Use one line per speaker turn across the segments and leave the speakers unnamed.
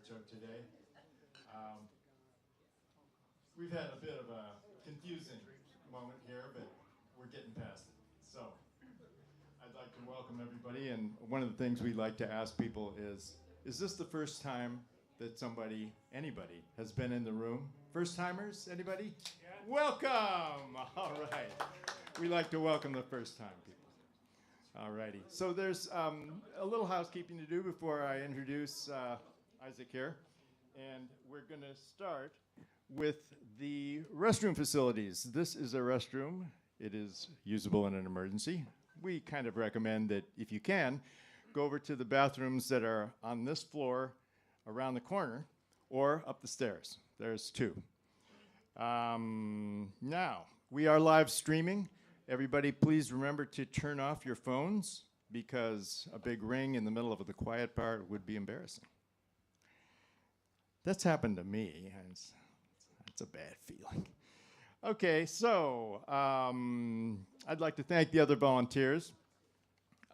show today. We've had a bit of a confusing moment here, but we're getting past it. So I'd like to welcome everybody, and one of the things we like to ask people is this the first time that anybody has been in the room? First timers, anybody? Yeah. Welcome! All right. We like to welcome the first time people. All righty. So there's a little housekeeping to do before I introduce Isaac here. And we're going to start with the restroom facilities. This is a restroom. It is usable in an emergency. We kind of recommend that if you can, go over to the bathrooms that are on this floor around the corner or up the stairs. There's two. Now, we are live streaming. Everybody, please remember to turn off your phones because a big ring in the middle of the quiet part would be embarrassing. That's happened to me. It's a bad feeling. Okay, so I'd like to thank the other volunteers,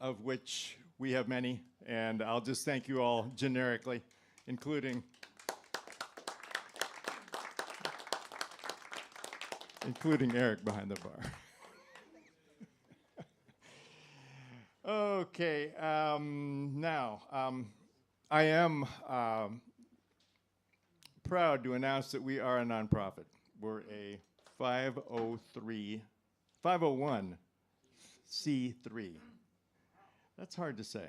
of which we have many, and I'll just thank you all generically, including Eric behind the bar. Okay, now, I am proud to announce that we are a nonprofit. We're a 501c3. That's hard to say.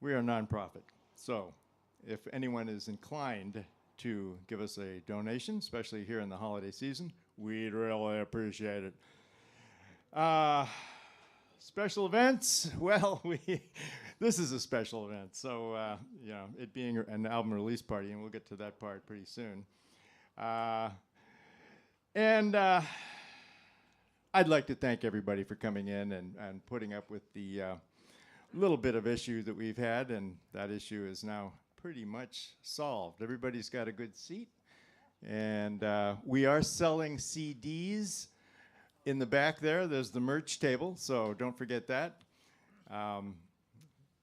We are a nonprofit. So if anyone is inclined to give us a donation, especially here in the holiday season, we'd really appreciate it. Special events, well, this is a special event, so it being an album release party, and we'll get to that part pretty soon. And I'd like to thank everybody for coming in and putting up with the little bit of issue that we've had, and that issue is now pretty much solved. Everybody's got a good seat, and we are selling CDs. In the back there's the merch table, so don't forget that.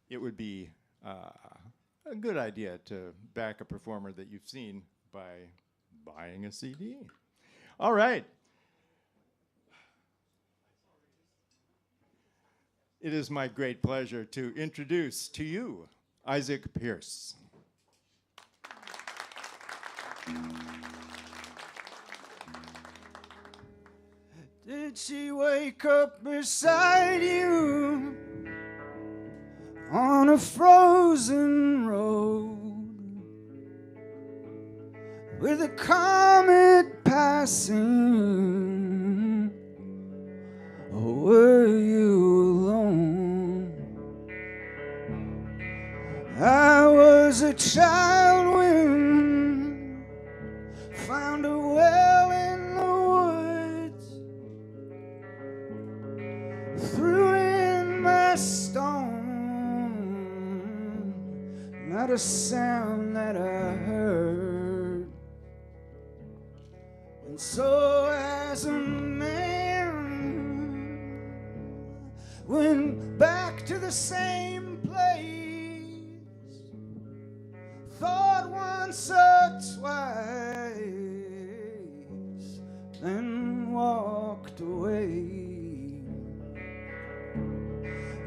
It would be a good idea to back a performer that you've seen by buying a CD. All right. It is my great pleasure to introduce to you Isaac Pierce.
Did she wake up beside you on a frozen road with a comet passing? Or were you alone? I was a child when found a well in the woods, threw in my stone, not a sound that I heard. And so as a man went back to the same place, thought once or twice, then walked away.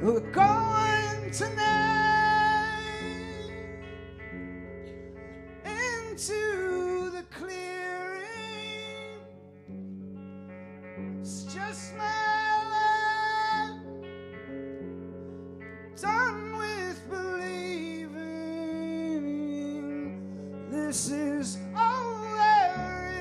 We're going tonight into the clearing. It's just my life, done with believing. This is all there is.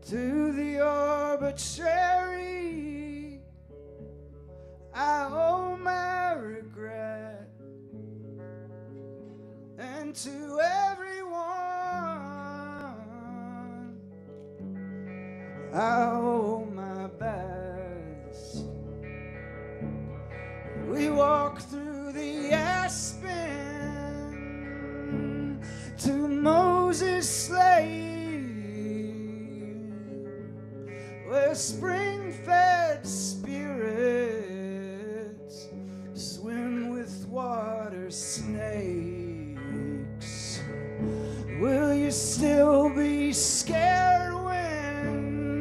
To the arbitrary, I owe my regret, and to everyone, I owe my best. We walk through the aspen to Moses' slave, where spring-fed spirit still be scared when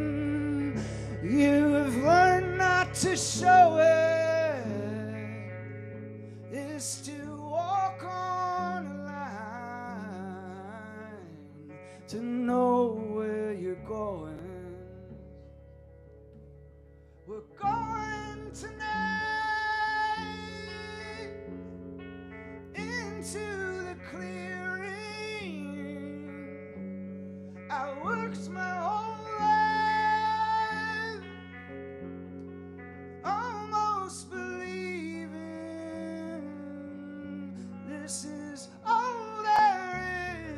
you have learned not to show it? Is to walk on a line, to know where you're going. We're going tonight into the clearing. I worked my whole life almost believing this is all there is.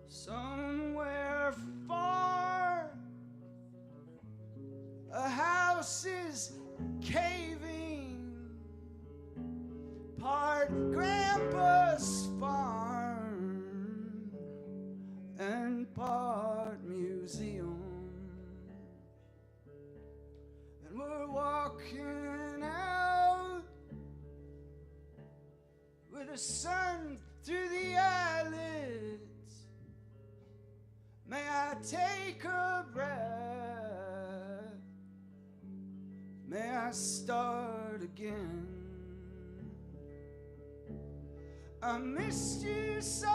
Somewhere far, a house is caving, part Grandpa's farm and part museum. And we're walking out with the sun through the eyelids. May I take a breath? May I start again? I missed you so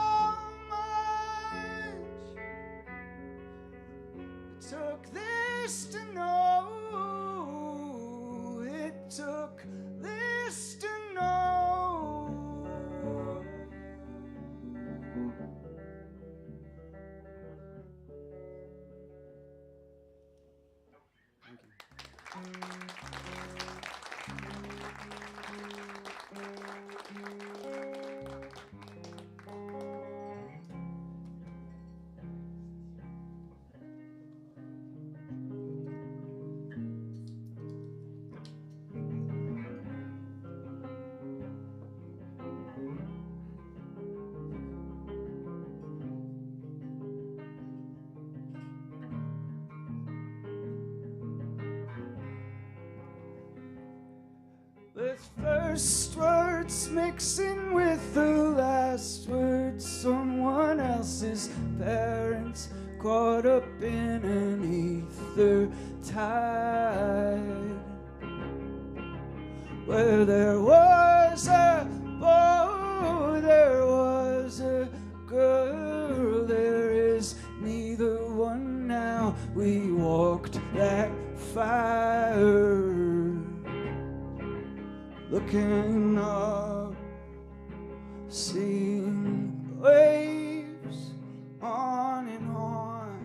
much. It took this to know. It took this to know. With first words mixing with the last words, someone else's parents caught up in an ether tide, where there was a boy, there was a girl, there is neither one now. We walked that fire, looking up, seeing waves on and on.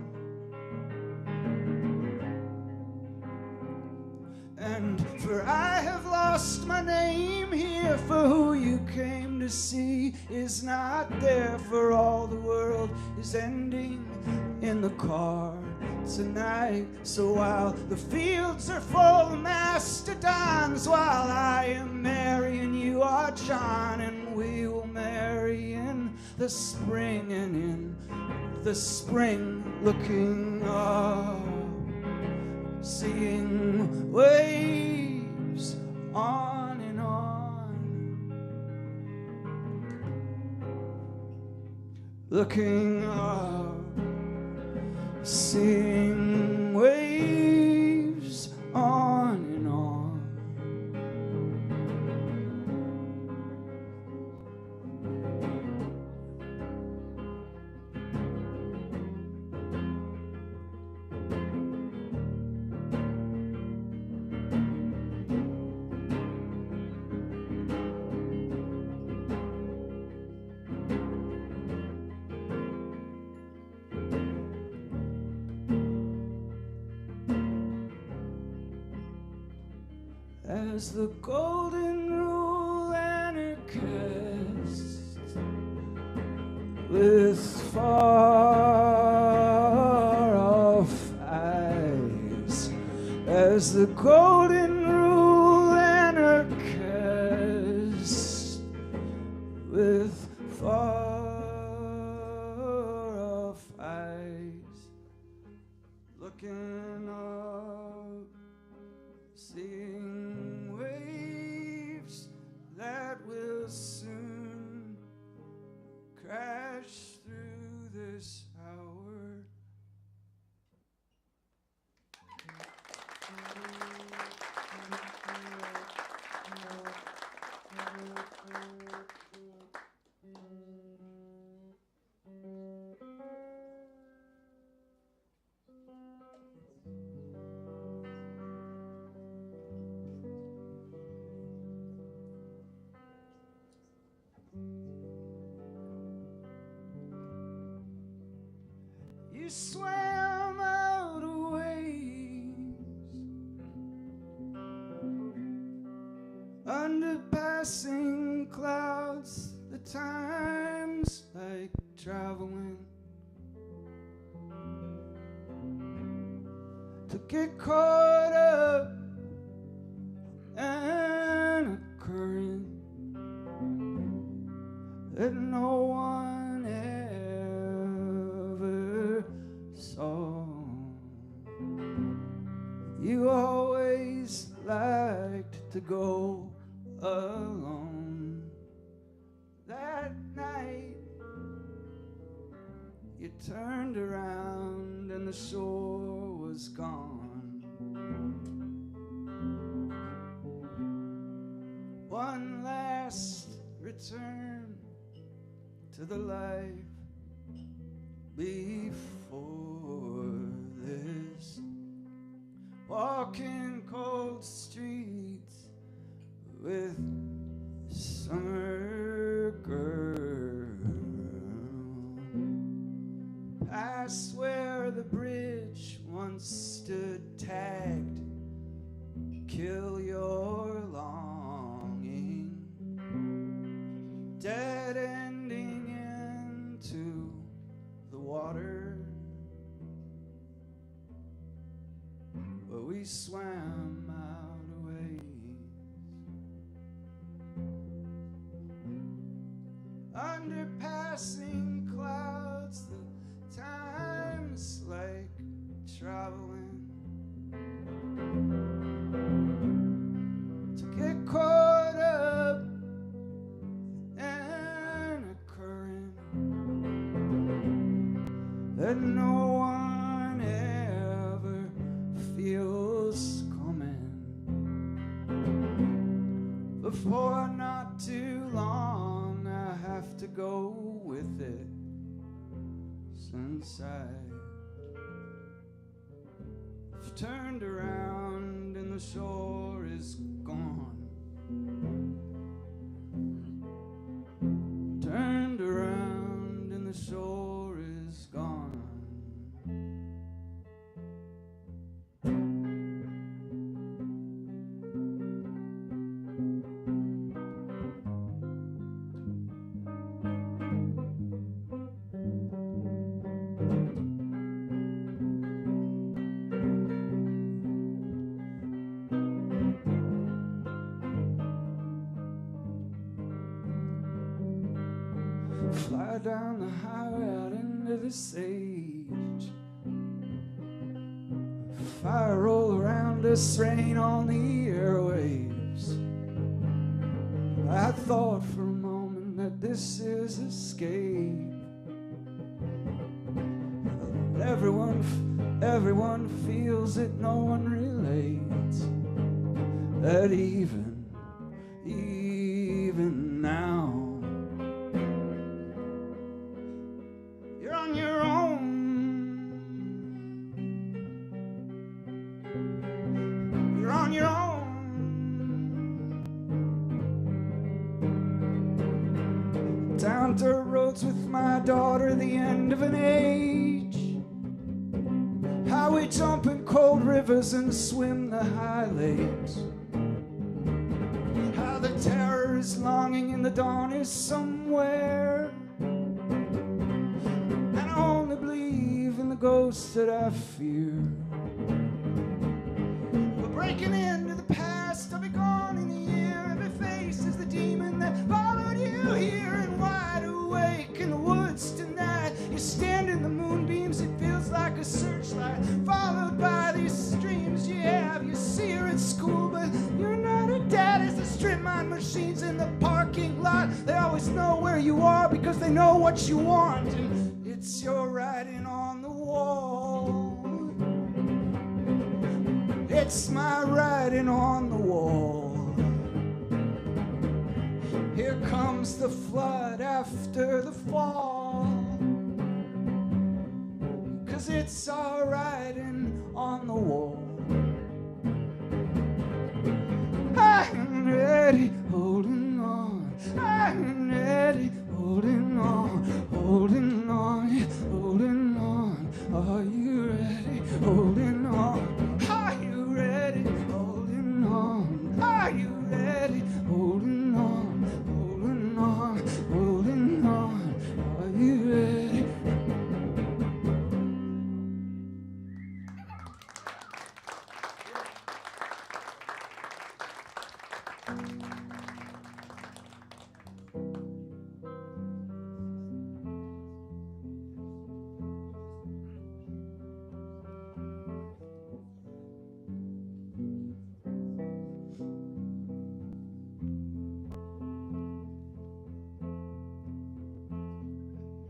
And for I have lost my name here, for who you came to see is not there, for all the world is ending in the car tonight. So while the fields are full of mastodons, while I am Mary and you are John, and we will marry in the spring, and in the spring looking up, seeing waves on and on, looking up, seeing waves on and on. As the golden rule anarchist with far off eyes, as the golden rule anarchist with far off eyes, looking up, seeing waves We swam out of waves under passing clouds. The time's like traveling to get caught up in a current that no one ever saw. You always liked to go alone. That night you turned around and the shore was gone. One last return to the life before this. Walking cold streets with summer girl. Past where the bridge once stood tagged. Kill your longing. Dead ending into the water. But we swam out of ways. Under passing clouds, the time's like traveling to get caught up in a current that no one ever feels coming. Before not too long, I have to go with it, since I've turned around and the shore is gone. Turned around and the shore is gone. Fly down the highway out into the sage. Fire roll around us, rain on the airwaves. I thought for a moment that this is escape. Everyone feels it, no one relates. That even now, you're on your own. You're on your own. Down dirt roads with my daughter, the end of an age. How we jump in cold rivers and swim the high lakes. How the terror is longing and the dawn is somewhere. And I only believe in the ghosts that I fear. We're breaking into the past, I'll be gone in a year. Every face is the demon that followed you here. And wide awake in the woods tonight, you stand in the moonbeams, it feels like a searchlight, followed by these streams you have. You see her at school, but you're not her dad. It's the strip mine machines in the parking lot. They always know where you are because they know what you want. And it's your writing on the wall. It's my writing on the wall. Here comes the flood after the fall. 'Cause it's our writing on the wall. I'm ready, holding on. I'm ready, holding on, holding on, holding on. ready? Holding on, holding on, holding on. Are you ready?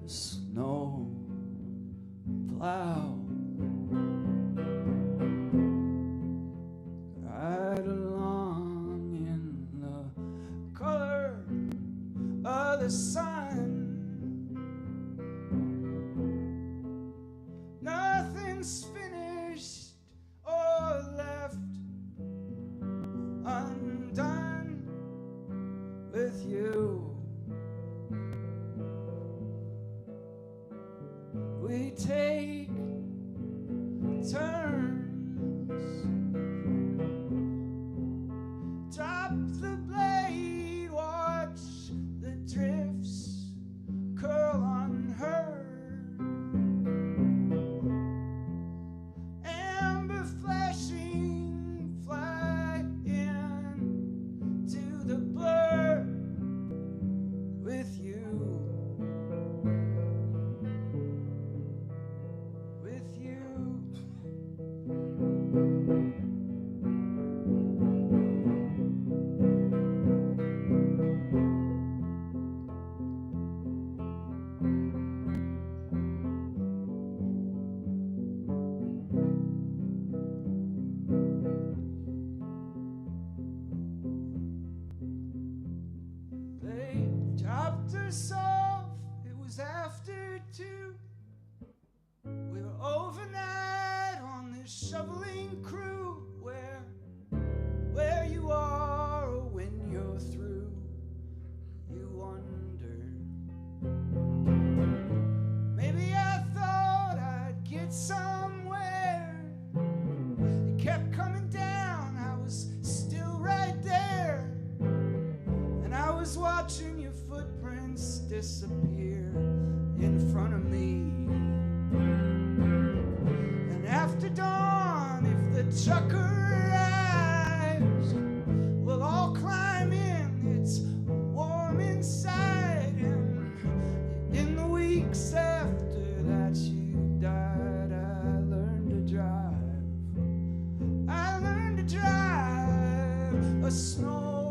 Snow plow right along in the color of the sun. Nothing's finished or left undone with you. We take turns, drop the blade, watch the drifts curl on her. Amber flashing, fly into the blur with you. They dropped us off, it was after 2. We were overnight on this shoveling crew. Where you are or when you're through, you wonder. Maybe I thought I'd get somewhere. It kept coming down, I was still right there. And I was watching your footprints disappear in front of me. And after dawn, if the trucker arrives, we'll all climb in, it's warm inside. And in the weeks after that you died, I learned to drive. I learned to drive a snow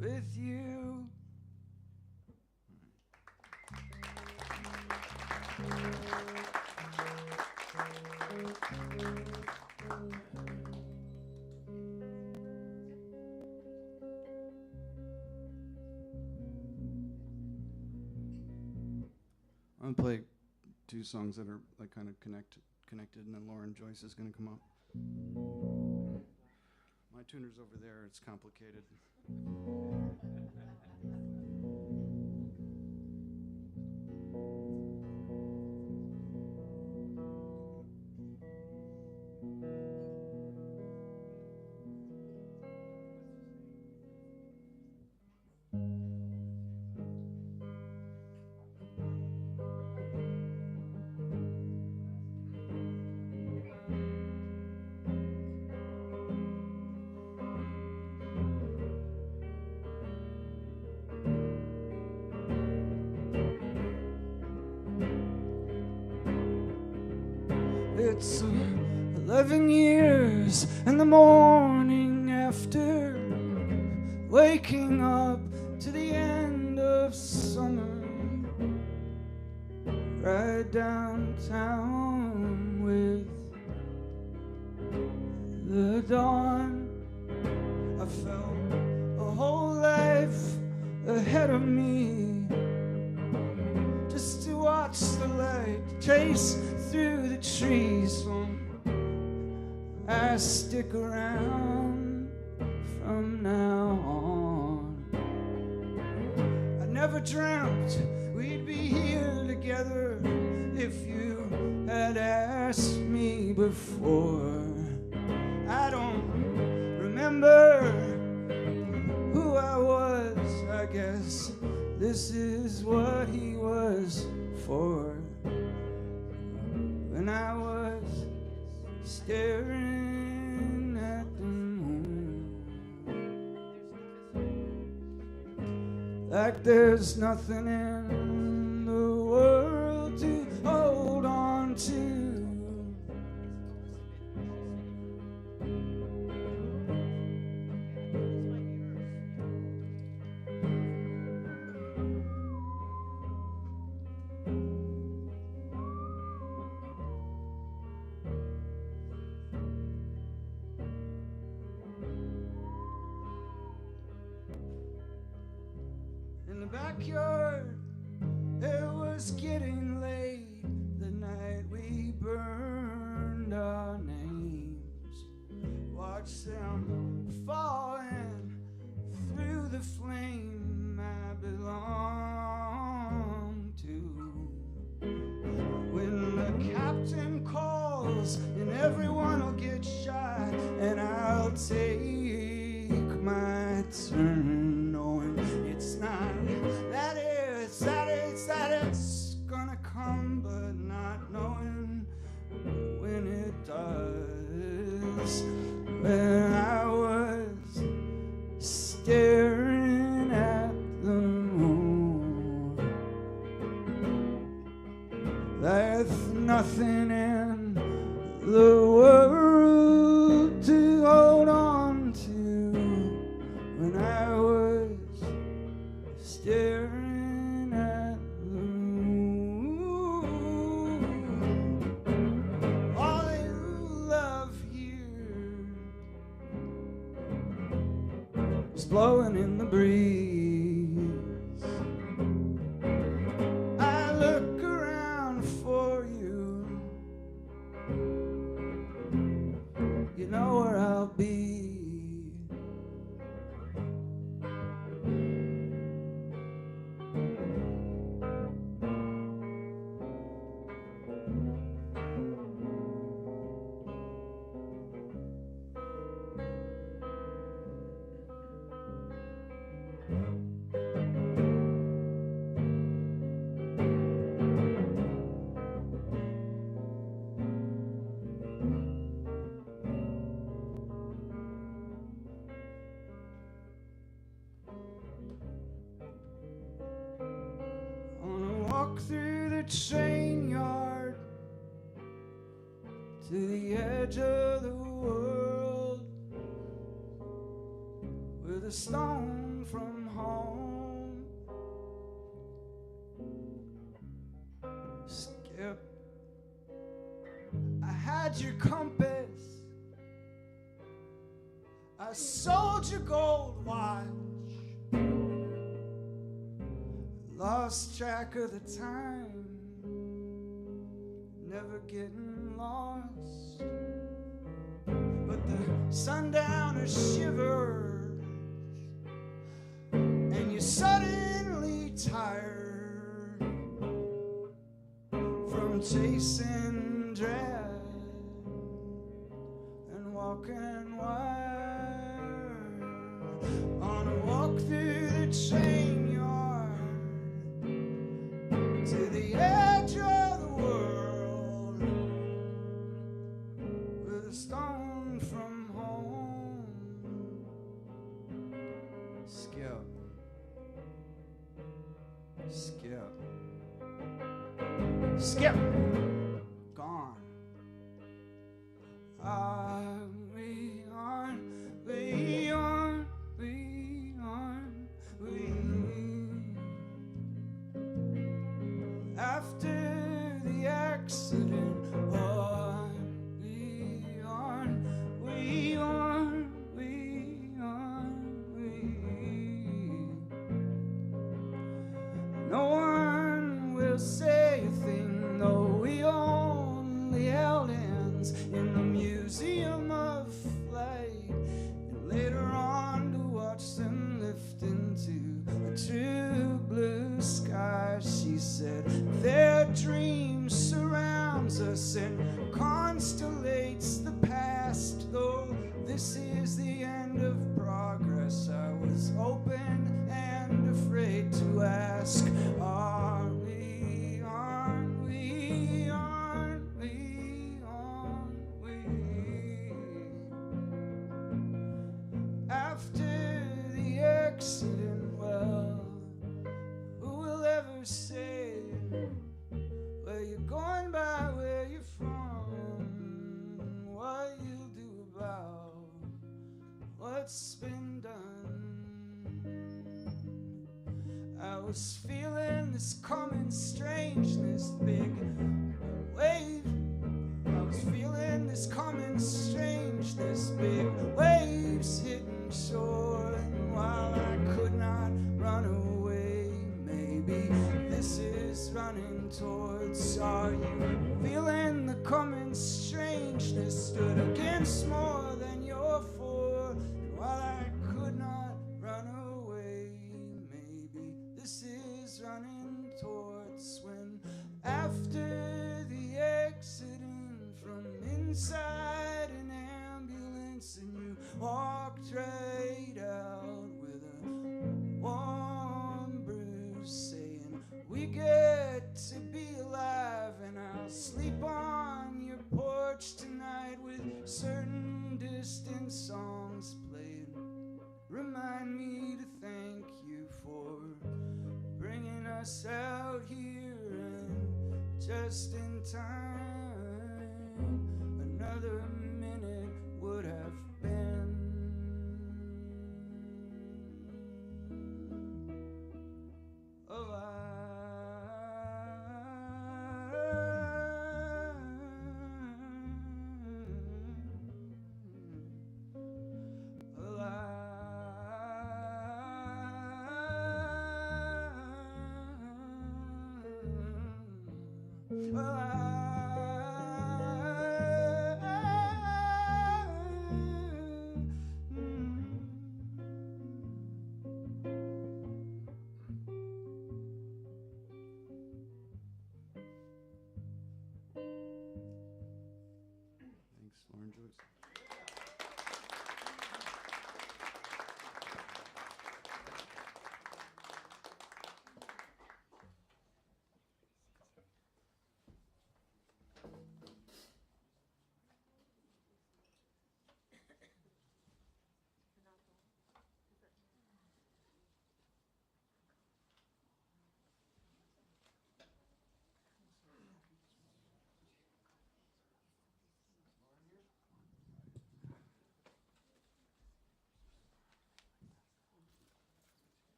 with you.
I'm gonna play 2 songs that are like kind of connected, and then Lauren Joyce is gonna come up. My tuner's over there. It's complicated.
It's 11 years and the morning after, waking up to the end of summer, right downtown with the dawn. I felt a whole life ahead of me, just to watch the light chase through the trees. I stick around from now on. I never dreamt we'd be here together if you had asked me before. I don't remember who I was. I guess this is what he was for. When I was staring at the moon, like there's nothing in the world to hold on to. Backyard, it was getting late the night we burned our names. Watched them falling through the flame I belong to. When the captain calls and everyone will get shot, and I'll take my turn, knowing it's not that it's gonna come, but not knowing when it does. When I was staring at the moon, there's nothing in the world to hold on to. When I was staring at the moon, all you love here is blowing in the breeze. I look around for you, you know where I'll be. Through the train yard to the edge of the world, with a stone from home. Skip, I had your compass, I sold your gold watch, lost track of the time, never getting lost. But the sundowner shivered, and you suddenly tired from chasing dread and walking wide. On a walk through the train yard to the edge of the world, with a stone from home. Skip, skip, skip, gone. accident. On we on, we on, we on, we. No one will say a thing, though we only held hands in the Museum of Flight, and later on to watch them lift into a true blue sky. She said their dream surrounds us and constellates the past, though this is the end of progress. I was open and afraid to ask, are we on, we on, we on, we. After the accident, well, who will ever say where you're going by, where you're from, what you'll do about what's been done? I was feeling this common strangeness, big wave. I was feeling this common strangeness, big waves hitting shore. And while I could not run away, maybe this is running towards. Are you feeling the common strangeness stood against more than you're for? And while I could not run away, maybe this is running towards. When after the accident, from inside an ambulance, and you walked right out with a warm bruise, saying we get to be alive, and I'll sleep on your porch tonight with certain distant songs playing. Remind me to thank you for bringing us out here, and just in time, another minute would have been.
Thanks, Lauren, Joyce.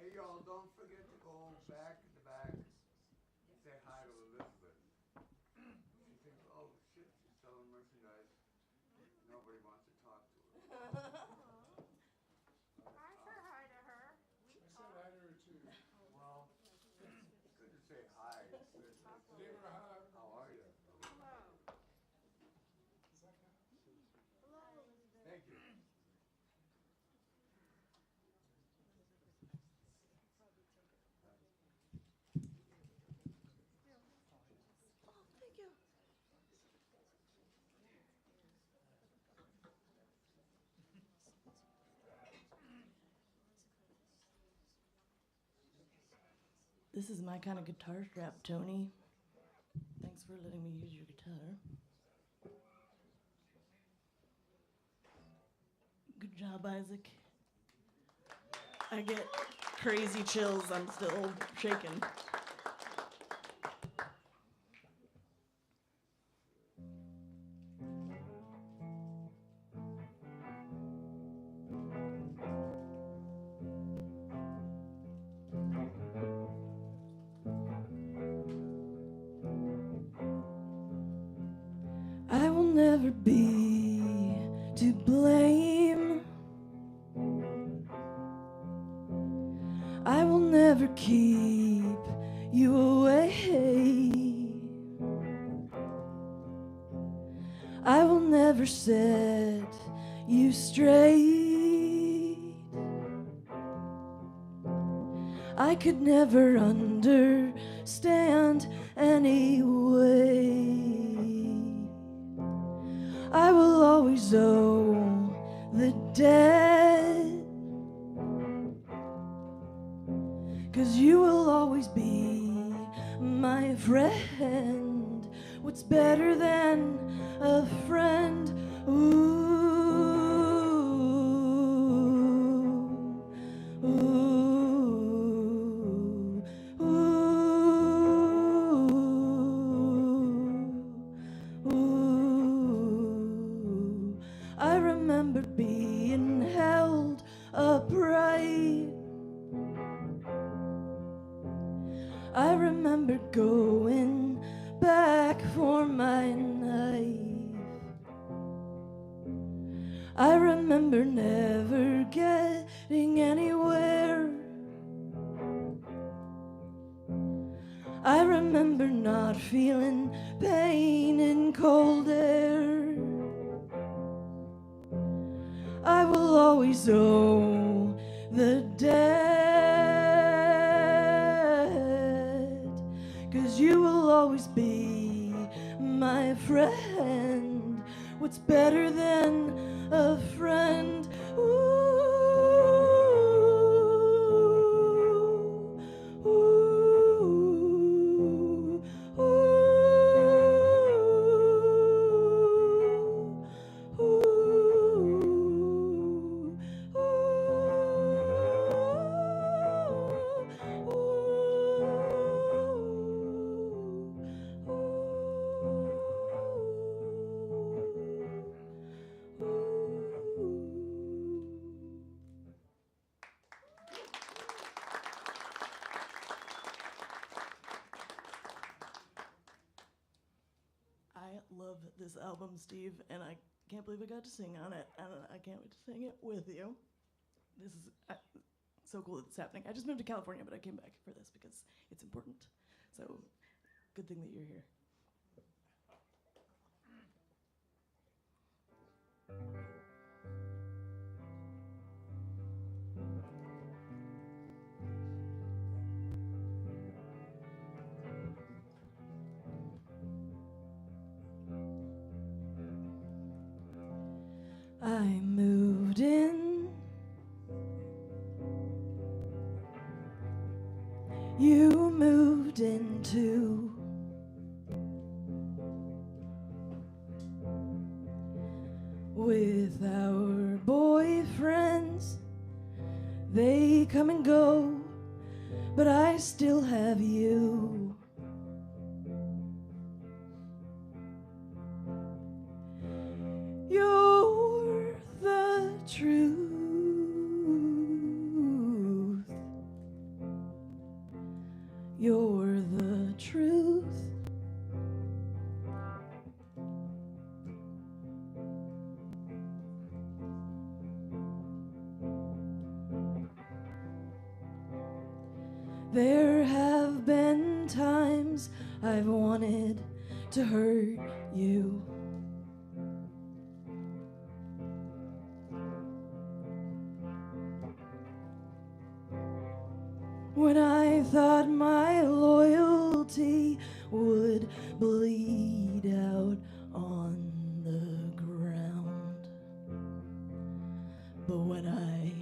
Hey y'all, don't forget to go back in the back. Say hi to Elisabeth. She thinks, oh shit, she's selling merchandise. Nobody wants to talk to her.
I said hi to her. We talked.
Well, it's good to say hi. It's good. How are you?
Hello. Hello, Elizabeth.
Thank you.
Oh, thank you.
This is my kind of guitar strap, Tony. Thanks for letting me use your guitar. Good job, Isaac. I get crazy chills. I'm still shaking. I will never be to blame. I will never keep you away. I will never set you straight. I could never understand anyway. I will always owe the debt, 'cause you will always be my friend. What's better than a friend? Ooh, ooh, ooh, ooh. I remember being held upright. I remember going back for my knife. I remember never getting anywhere. I remember not feeling pain in cold air. I will always owe the debt, 'cause you will always be my friend. What's better than a friend? Ooh, ooh, ooh, ooh, I love this album, Steve, and I can't believe I got to sing on it, and I can't wait to sing it with you. This is so cool that it's happening. I just moved to California, but I came back for this because it's important. So, good thing that you're here. I moved in, you moved in too. With our boyfriends, they come and go, but I still have you. You're the truth. You're the truth. There have been times I've wanted to hurt you. When I thought my loyalty would bleed out on the ground. But when I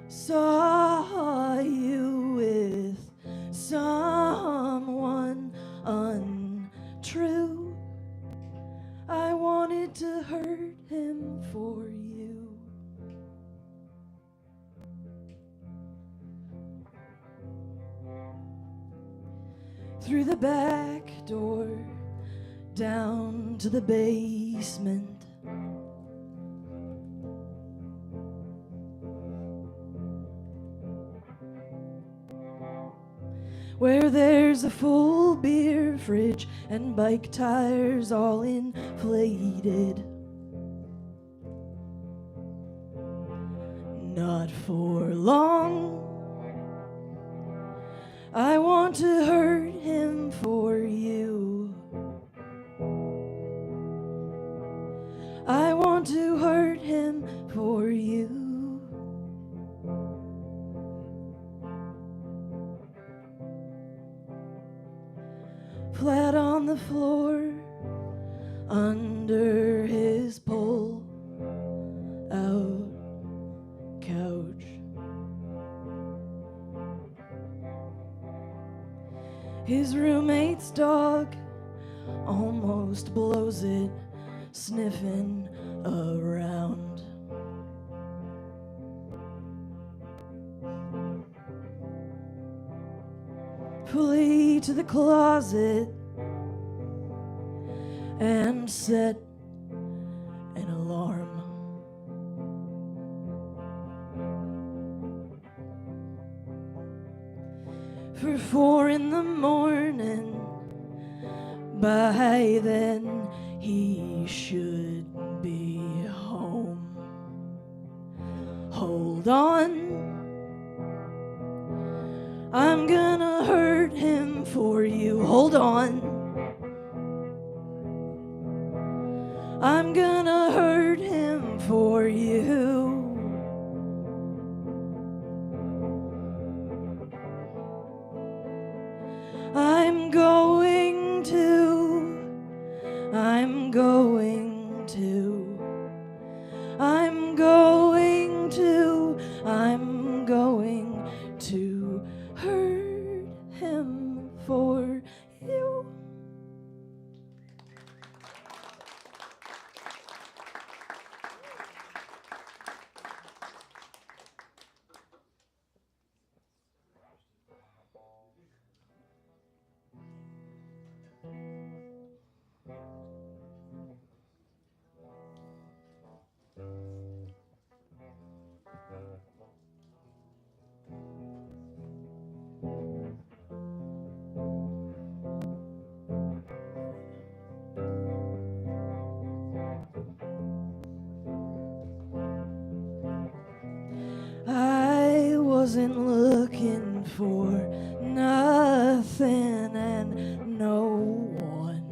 saw you with someone untrue, I wanted to hurt him for you. through the back door, down to the basement. Where there's a full beer fridge and bike tires all inflated. Not for long. I want to hurt him for you. I want to hurt him for you. Flat on the floor, under his pull-out couch. His roommate's dog almost blows it, sniffing around. Flee to the closet and set an alarm. For 4 in the morning, by then he should be home. Hold on, I'm gonna hurt him for you. Hold on, I'm gonna hurt him for you. I'm going to, I'm going to, I'm going to, I'm going to hurt him for you. I wasn't looking for nothing and no one.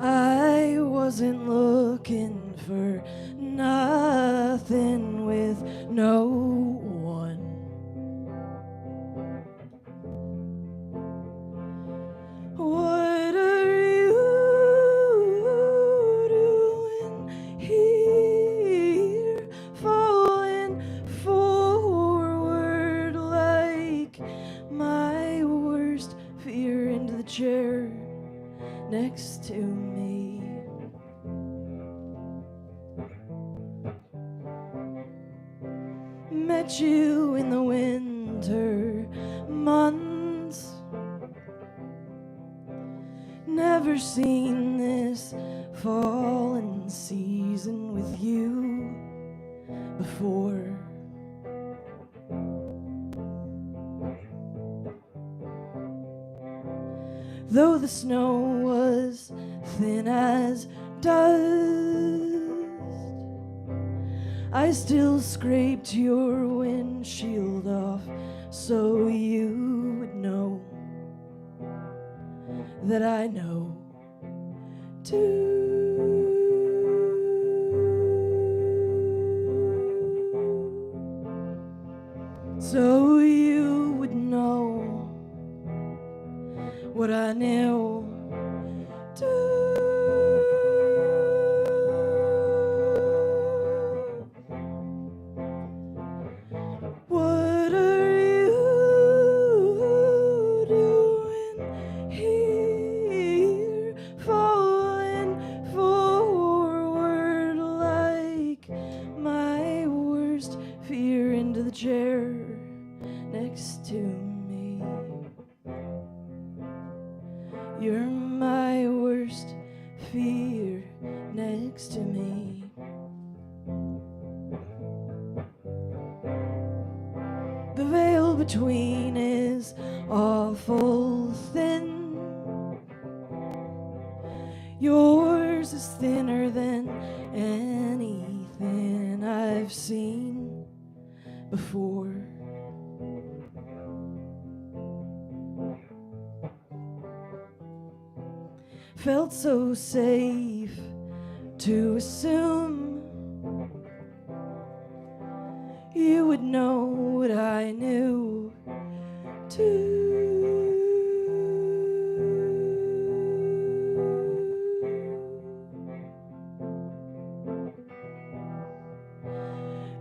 I wasn't looking for nothing with no one. What are you doing here, falling forward like my worst fear into the chair next to me? Met you in the winter months. Never seen this fallen season with you before. Though the snow was thin as dust, I still scraped your windshield off so you would know that I know too. So you would know what I knew too. What are you doing here, falling fear next to me. The veil between is awful thin. Yours is thinner than anything I've seen before. Felt so safe to assume you would know what I knew too.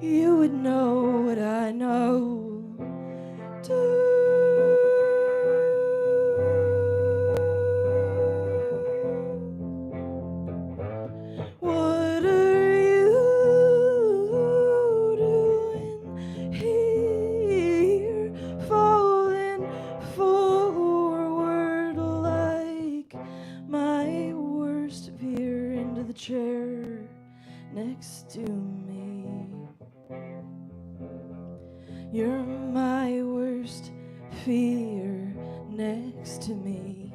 You would know what I know too. What are you doing here, falling forward like my worst fear into the chair next to me? You're my worst fear next to me,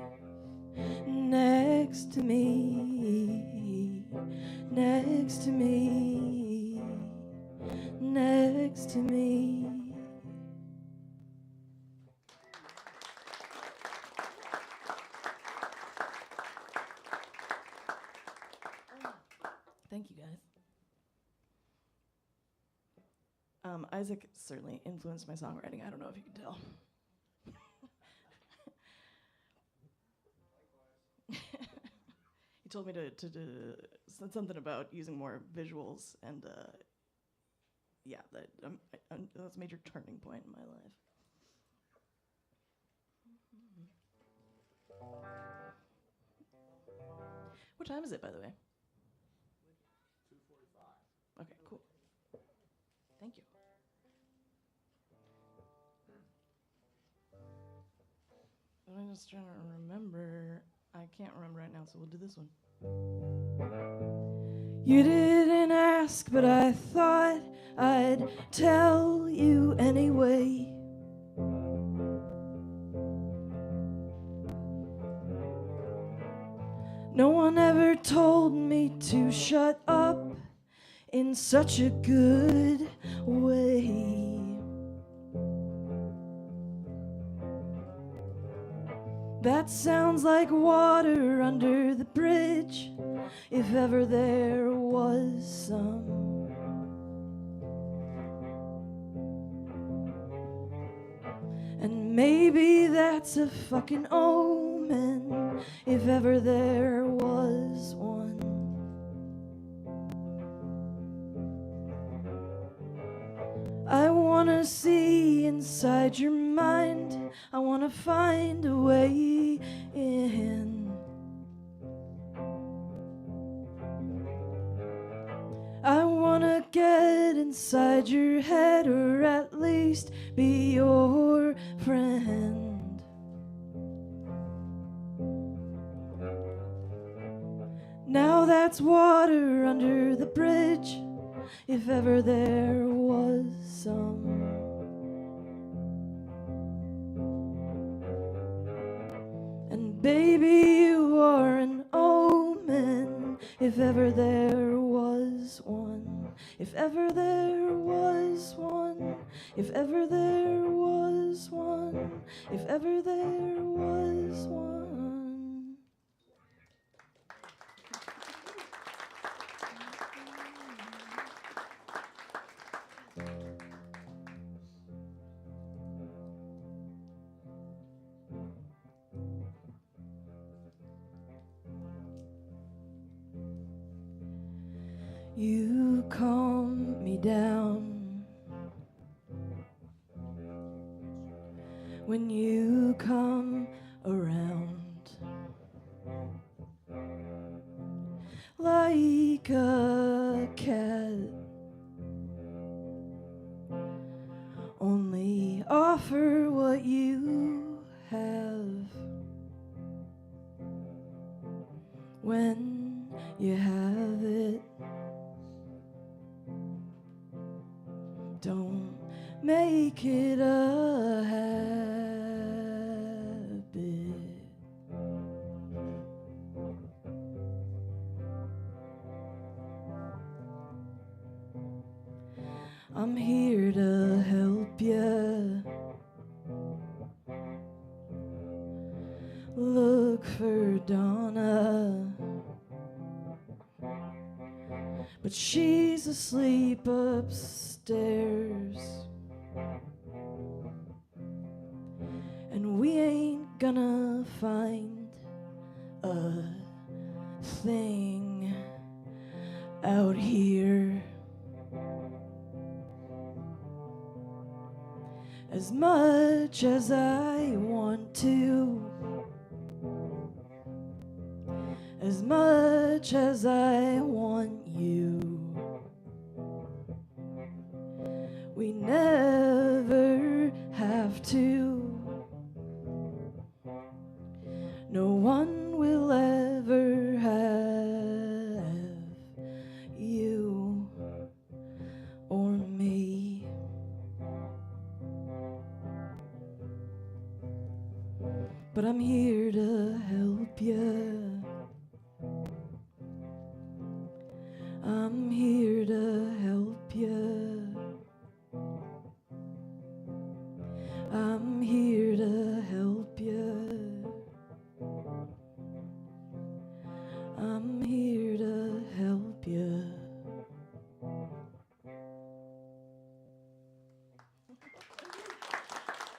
next to me, next to me, next to me. Thank you, guys. Isaac certainly influenced my songwriting. I don't know if you can tell. He told me to said something about using more visuals, and yeah, that was a major turning point in my life. What time is it, by the way? 2:45. Okay, cool. Thank you. I'm just trying to remember. I can't remember right now, so we'll do this one. You didn't ask, but I thought I'd tell you anyway. No one ever told me to shut up in such a good way. That sounds like water under the bridge, if ever there was some. And maybe that's a fucking omen, if ever there was one. I wanna see inside your mind. I wanna find a way in. I wanna get inside your head, or at least be your friend. Now that's water under the bridge, if ever there was some. And baby, you are an omen, if ever there was one. If ever there was one. If ever there was one. If ever there was one. You calm me down when you come around, like a cat. Only offer what you have when you have it. Don't make it a habit. I'm here to help you. Look for Donna, but she's asleep upstairs, and we ain't gonna find a thing out here. As much as I want to, as much as I want you, we never have to. No one will ever have you or me. But I'm here to help you. I'm here to help you. I'm here to help you. I'm here to help you.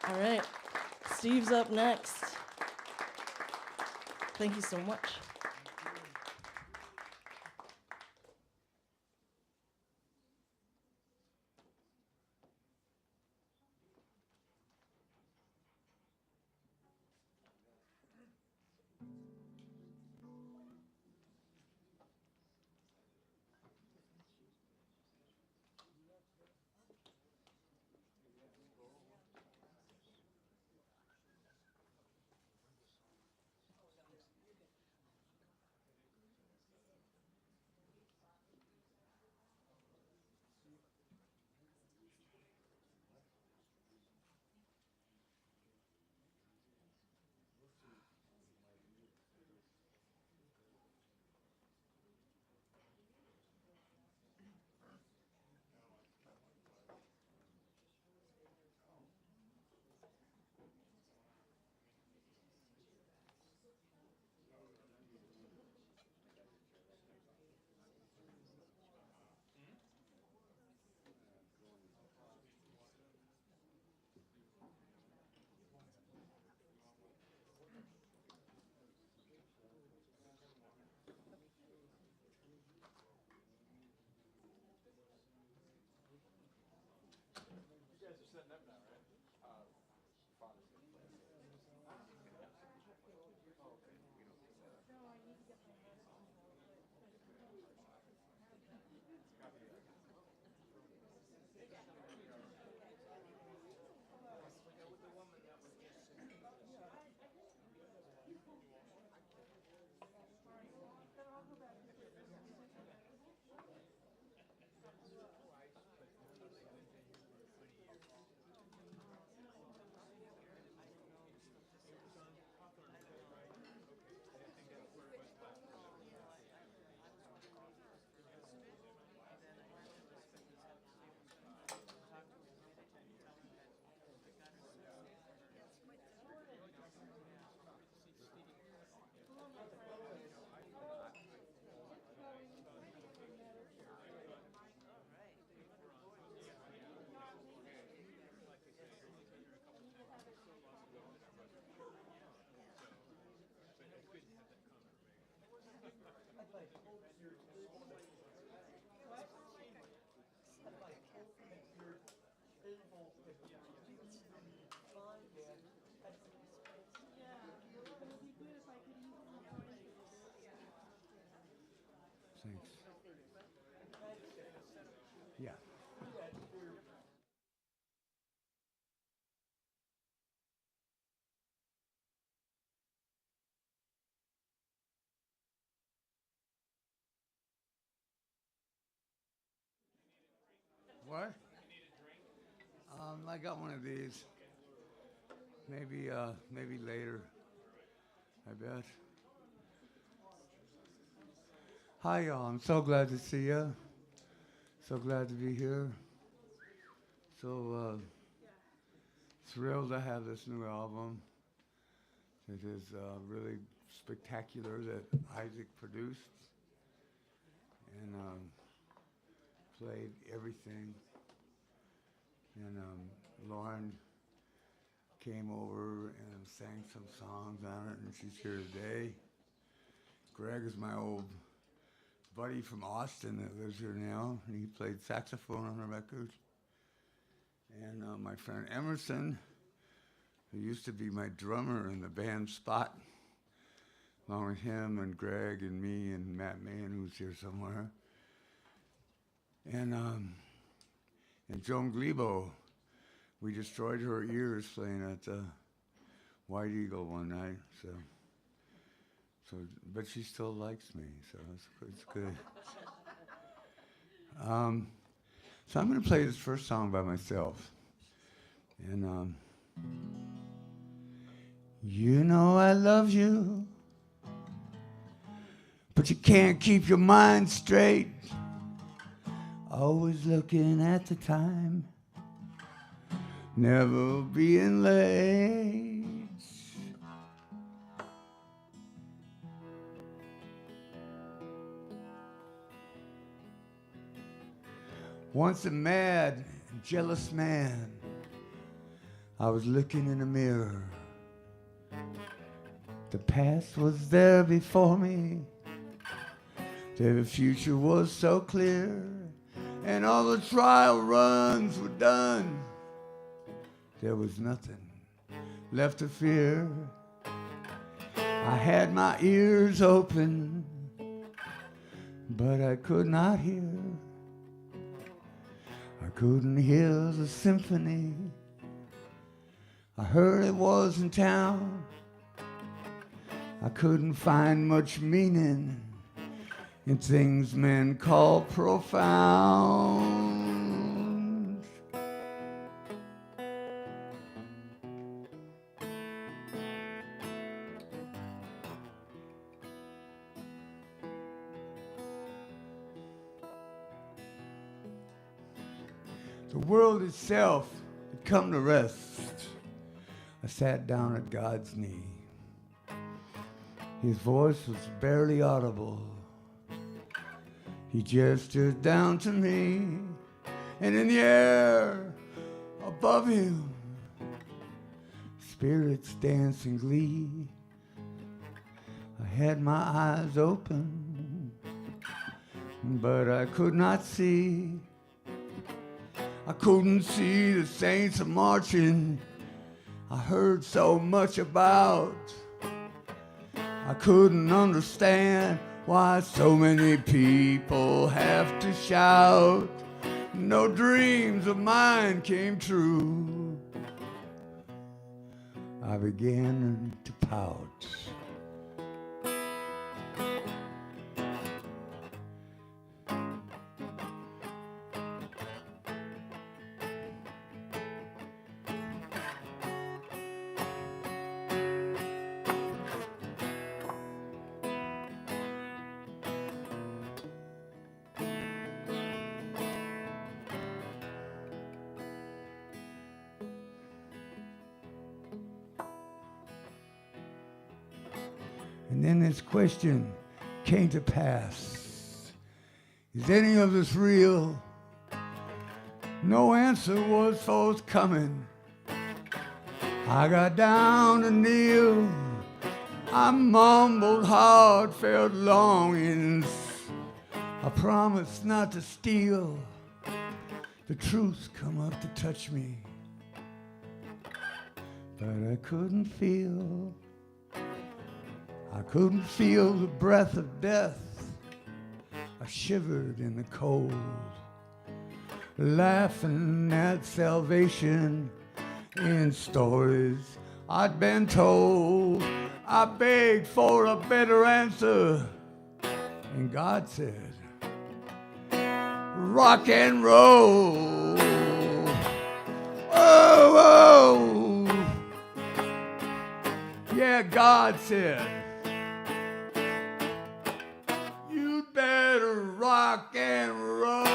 All right, Steve's up next. Thank you so much.
Thanks. Yeah. What? I got one of these. Maybe later. I bet. Hi, y'all. I'm so glad to see you. So glad to be here. So thrilled to have this new album. It is really spectacular that Isaac produced and played everything. And Lauren came over and sang some songs on it, and she's here today. Greg is my old buddy from Austin that lives here now, and he played saxophone on the record. And my friend Emerson, who used to be my drummer in the band Spot, along with him and Greg and me and Matt Mahan, who's here somewhere. And Joan Glebo, we destroyed her ears playing at White Eagle one night. So, but she still likes me, so it's good. So I'm going to play this first song by myself. And you know I love you, but you can't keep your mind straight. Always looking at the time, never being late. Once a mad and jealous man, I was looking in a mirror. The past was there before me, the future was so clear, and all the trial runs were done. There was nothing left to fear. I had my ears open, but I could not hear. I couldn't hear the symphony. I heard it was in town. I couldn't find much meaning in things men call profound. The world itself had come to rest. I sat down at God's knee. His voice was barely audible. He gestured down to me, and in the air above him, spirits danced in glee. I had my eyes open, but I could not see. I couldn't see the saints marching I heard so much about. I couldn't understand why so many people have to shout. No dreams of mine came true. I began to pout. And then this question came to pass. Is any of this real? No answer was forthcoming. I got down to kneel. I mumbled heartfelt longings. I promised not to steal. The truth come up to touch me, but I couldn't feel. I couldn't feel the breath of death. I shivered in the cold, laughing at salvation in stories I'd been told. I begged for a better answer, and God said, rock and roll. Oh, oh. Yeah, God said, you'd better rock and roll.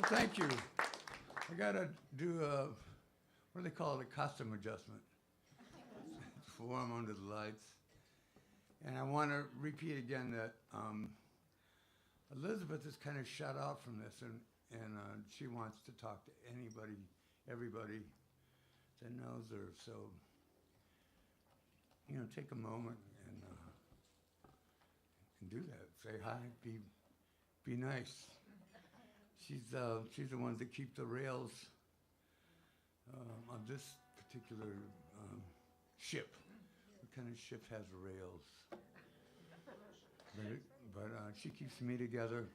Thank you. I gotta do a, what do they call it, a costume adjustment before I'm under the lights. And I want to repeat again that Elisabeth is kind of shut out from this, and she wants to talk to anybody, everybody that knows her. So, you know, take a moment and do that. Say hi, be nice. She's the ones that keep the rails on this particular ship. What kind of ship has rails? But she keeps me together,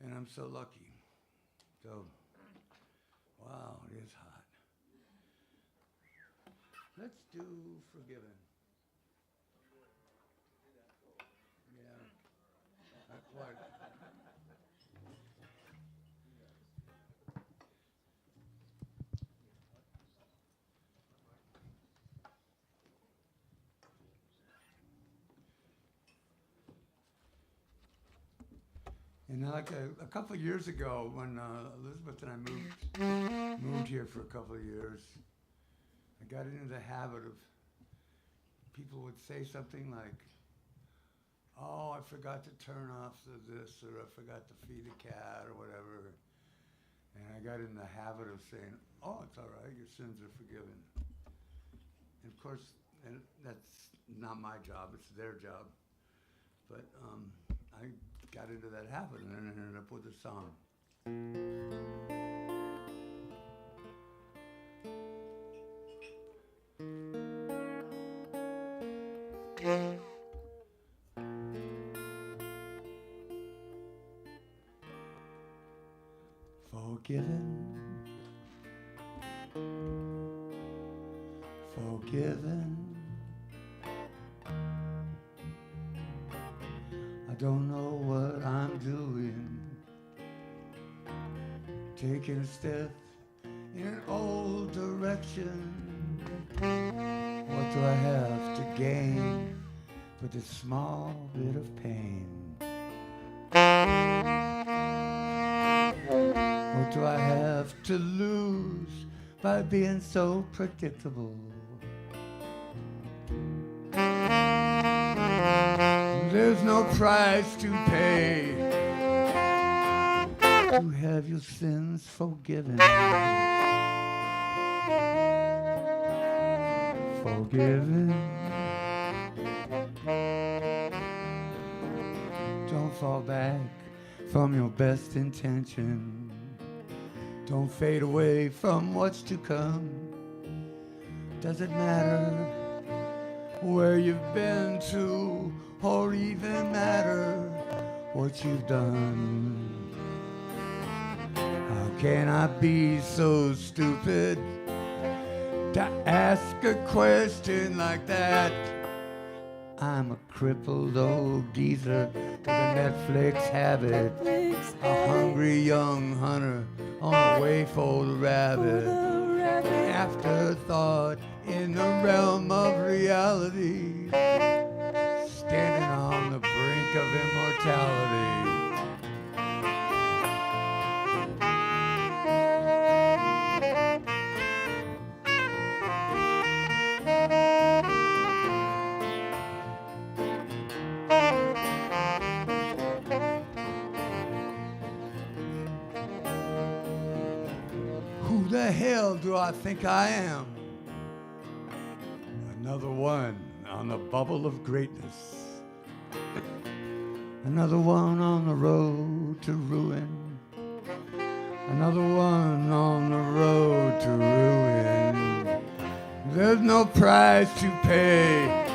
and I'm so lucky. So, wow, it is hot. Let's do Forgiven. Yeah. What? And like a couple of years ago, when Elisabeth and I moved here for a couple of years, I got into the habit of people would say something like, "Oh, I forgot to turn off this," or "I forgot to feed a cat," or whatever. And I got in the habit of saying, "Oh, it's all right. Your sins are forgiven." And of course, that's not my job; it's their job. But I got into that habit and then ended up with a song. Forgiven, forgiven. I don't know what I'm doing, taking a step in an old direction. What do I have to gain but this small bit of pain? What do I have to lose by being so predictable? There's no price to pay to have your sins forgiven. Forgiven. Don't fall back from your best intention. Don't fade away from what's to come. Doesn't matter where you've been to, or even matter what you've done. How can I be so stupid to ask a question like that? I'm a crippled old geezer with a Netflix habit, a hungry young hunter on a way for the rabbit. An afterthought in the realm of reality, standing on the brink of immortality. Who the hell do I think I am? Another one on the bubble of greatness. Another one on the road to ruin. Another one on the road to ruin. There's no price to pay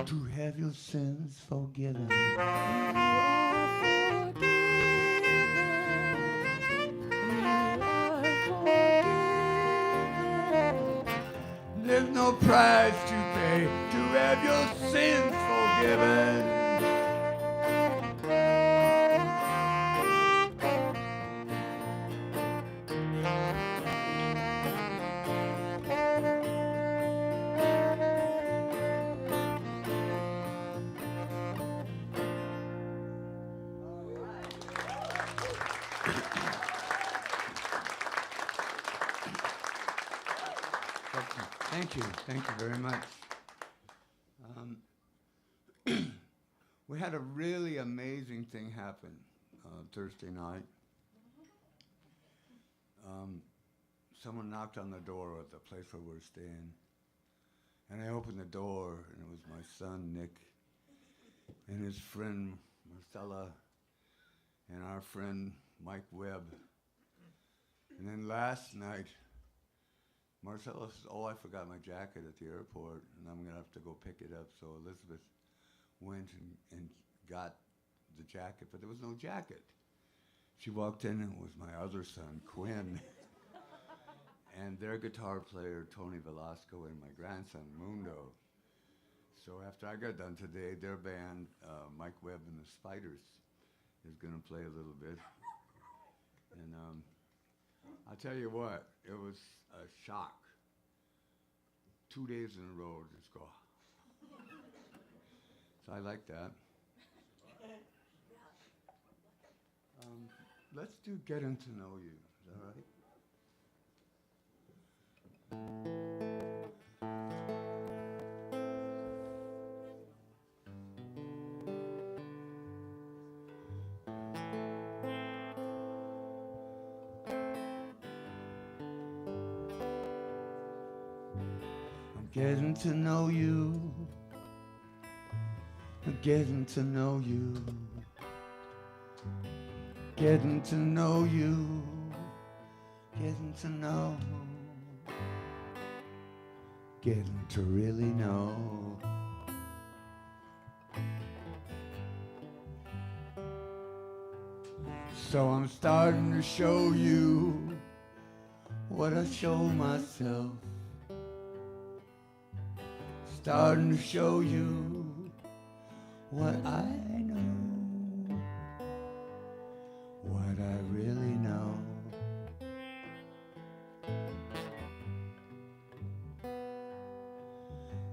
to have your sins forgiven. no price to pay to have your sins forgiven. Thank you very much. We had a really amazing thing happen Thursday night. Someone knocked on the door at the place where we're staying, and I opened the door, and it was my son Nick, and his friend Marcella, and our friend Mike Webb. And then last night, Marcella says, "Oh, I forgot my jacket at the airport, and I'm going to have to go pick it up." So Elisabeth went and got the jacket, but there was no jacket. She walked in, and it was my other son, Quinn, and their guitar player, Tony Velasco, and my grandson, Mundo. So after I got done today, their band, Mike Webb and the Spiders, is going to play a little bit. And I'll tell you what, it was a shock. 2 days in a row, just go. So I like that. Let's do Getting to Know You. Is that right? Getting to know you, getting to know you, getting to know you, getting to know, getting to really know. So I'm starting to show you what I show myself. Starting to show you what I know, what I really know.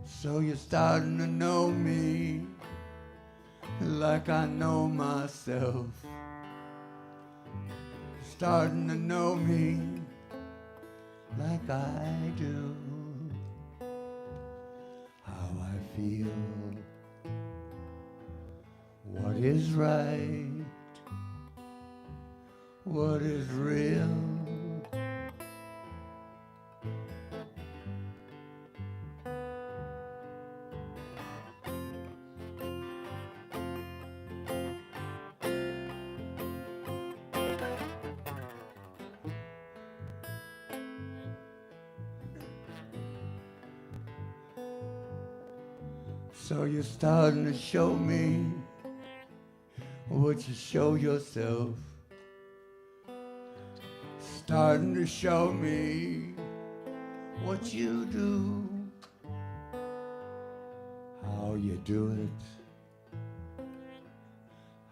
So you're starting to know me like I know myself. Starting to know me like I do. Feel what is right, what is real. So you're starting to show me what you show yourself. Starting to show me what you do, how you do it,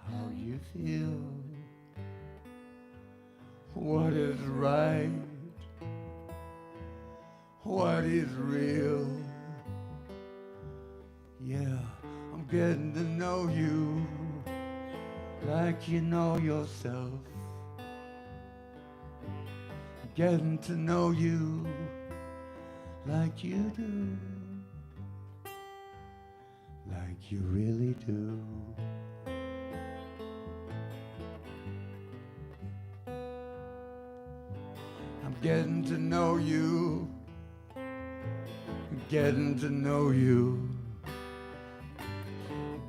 how you feel, what is right, what is real. Yeah, I'm getting to know you like you know yourself. Getting to know you like you do, like you really do. I'm getting to know you, getting to know you.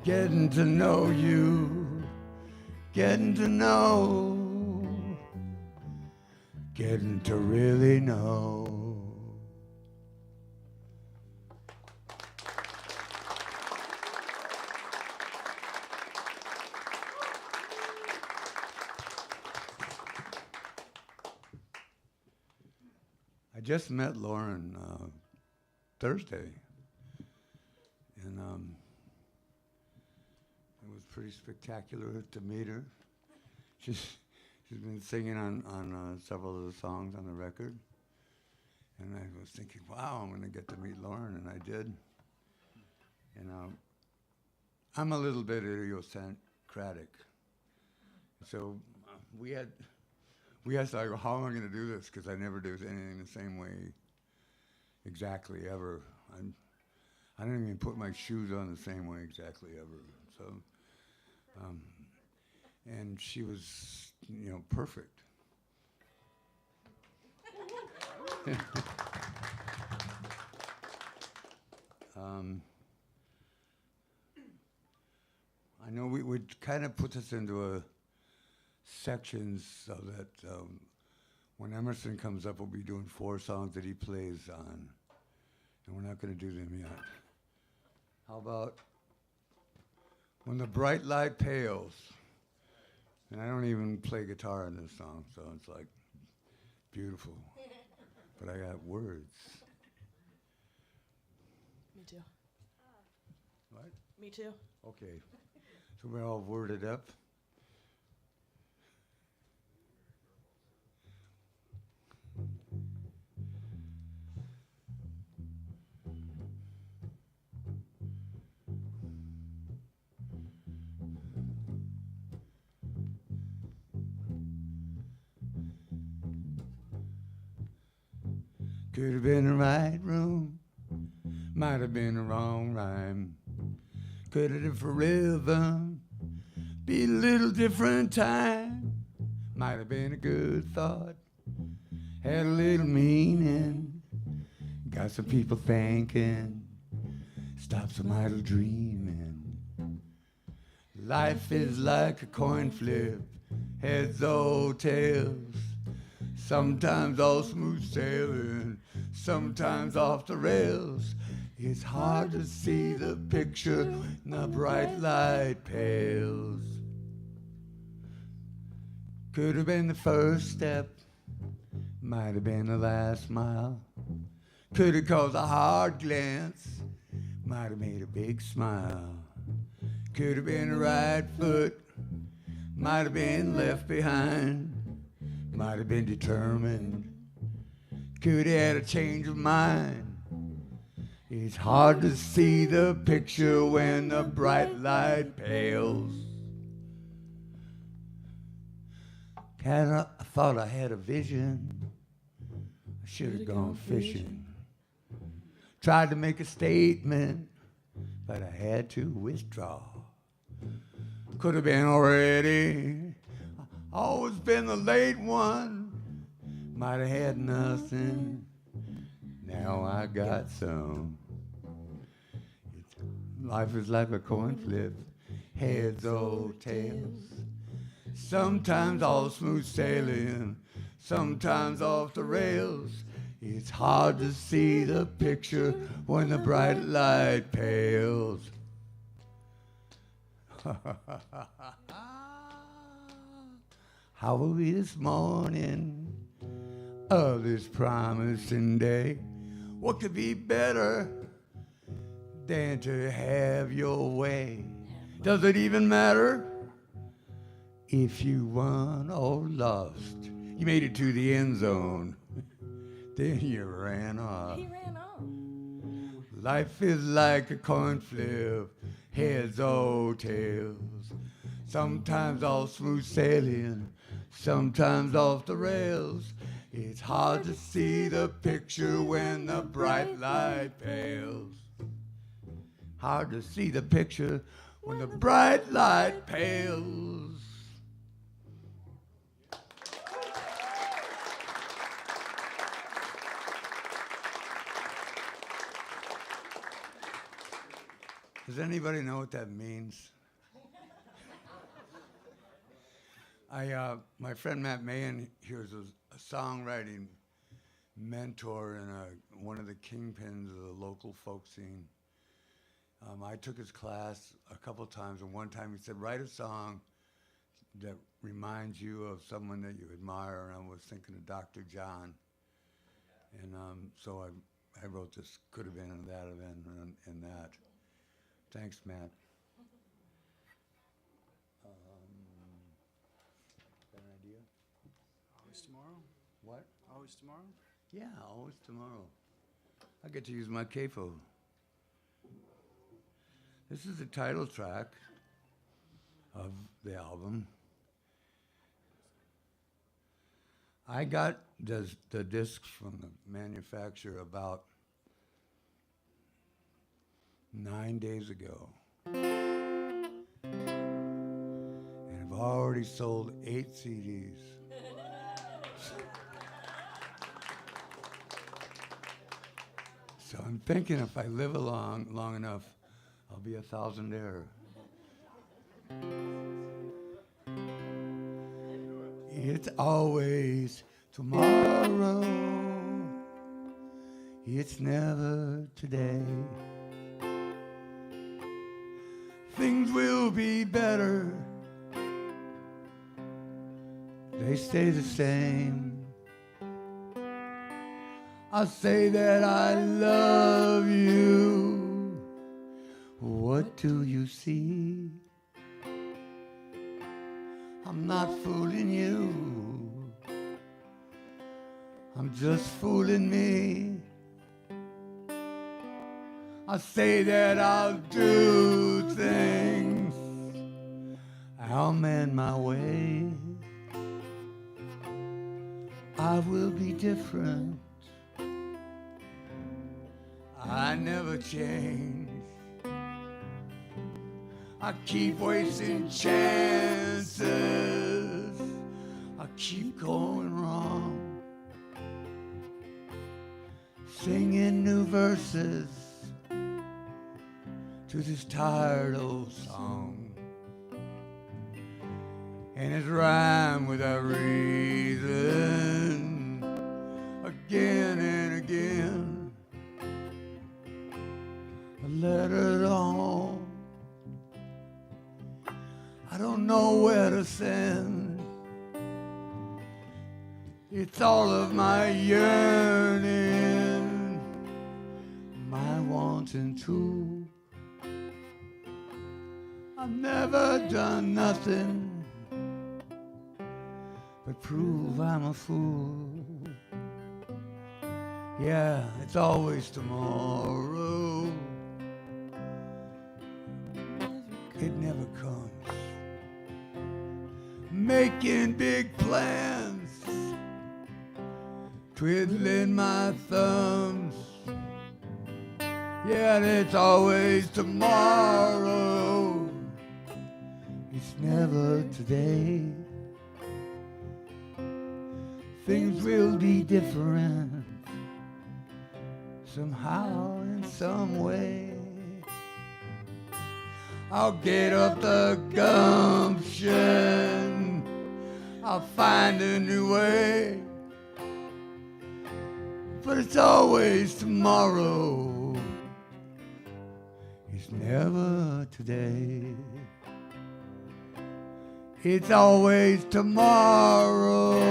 Getting to know you, getting to know, getting to really know. I just met Lauren Thursday. And it was pretty spectacular to meet her. She's been singing on several of the songs on the record. And I was thinking, wow, I'm going to get to meet Lauren, and I did. And I'm a little bit idiosyncratic. So we had to, like, how am I going to do this? Because I never do anything the same way exactly ever. I don't even put my shoes on the same way exactly ever. So, and she was, perfect. I know we would kind of put this into sections so that when Emerson comes up, we'll be doing 4 songs that he plays on, and we're not going to do them yet. How about When the Bright Light Pales? And I don't even play guitar in this song, so it's like beautiful, but I got words.
Me too.
What?
Me too.
Okay, so we're all worded up. Could have been the right room, might have been the wrong rhyme. Could have been forever, be a little different time. Might have been a good thought, had a little meaning. Got some people thinking, stop some idle dreaming. Life is like a coin flip, heads or tails. Sometimes all smooth sailing, sometimes off the rails. It's hard to see the picture when the bright light pales. Could have been the first step, might have been the last mile. Could have caused a hard glance, might have made a big smile. Could have been the right foot, might have been left behind. Might have been determined, could have had a change of mind. It's hard to see the picture when the bright light pales. I thought I had a vision, I should have gone fishing. Tried to make a statement, but I had to withdraw. Could have been already, always been the late one. Might have had nothing, now I got some. Life is like a coin flip, heads or tails. Sometimes all smooth sailing, sometimes off the rails. It's hard to see the picture when the bright light pales. How are we this morning of this promising day? What could be better than to have your way? Does it even matter if you won or lost? You made it to the end zone, then you ran off.
He ran off.
Life is like a coin flip, heads or tails. Sometimes all smooth sailing, sometimes off the rails. It's hard to see the picture when the bright light pales. Hard to see the picture when the bright light pales. Does anybody know what that means? My friend Matt Mahan here is a songwriting mentor and one of the kingpins of the local folk scene. I took his class a couple times, and one time he said, write a song that reminds you of someone that you admire, and I was thinking of Dr. John. And so I wrote this, could have been, and that have been, and that. Thanks, Matt. Got an idea?
Always tomorrow?
What?
Always tomorrow?
Yeah, always tomorrow. I get to use my capo. This is the title track of the album. I got the discs from the manufacturer about 9 days ago. And I've already sold 8 CDs. So I'm thinking if I live long enough, I'll be a thousandaire. It's always tomorrow. It's never today. Things will be better. They stay the same. I say that I love you. What do you see? I'm not fooling you. I'm just fooling me. I say that I'll do things. I'll mend my way. I will be different. I never change. I keep wasting chances. I keep going wrong. Singing new verses to this tired old song. And it's rhyme without reason again and again. A letter to home. I don't know where to send. It's all of my yearning, my wanting to. I've never done nothing but prove I'm a fool. Yeah, it's always tomorrow. It never comes. Making big plans, twiddling my thumbs. Yeah, it's always tomorrow. It's never today. Things will be different somehow, in some way. I'll get up the gumption. I'll find a new way. But it's always tomorrow. It's never today. It's always tomorrow.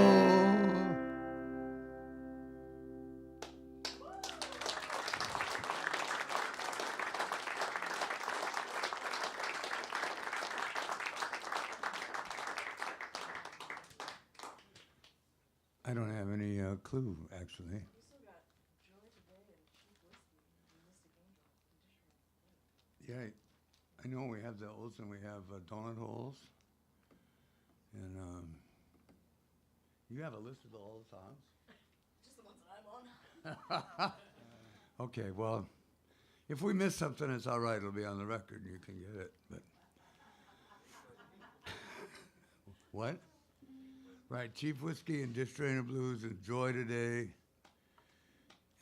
I don't have any clue, actually.
You still got Joy Today and Cheap Whiskey and Mystic Angel.
Yeah, I know we have those, and we have donut holes. And you have a list of all the songs?
Just the ones that I'm on.
Okay, well, if we miss something, it's all right. It'll be on the record, and you can get it. But what? Right, Cheap Whiskey and Dish Trainer Blues and Joy Today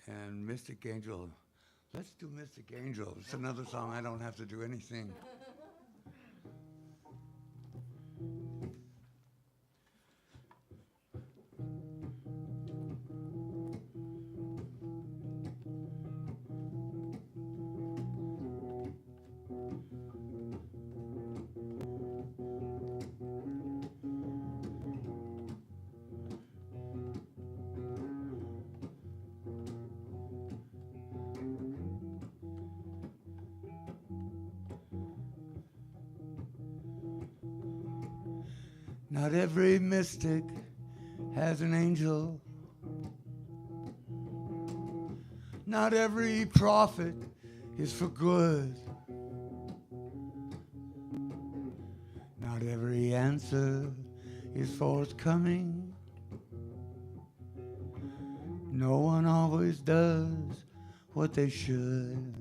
and Mystic Angel. Let's do Mystic Angel. It's another song I don't have to do anything. Not every mystic has an angel. Not every prophet is for good. Not every answer is forthcoming. No one always does what they should.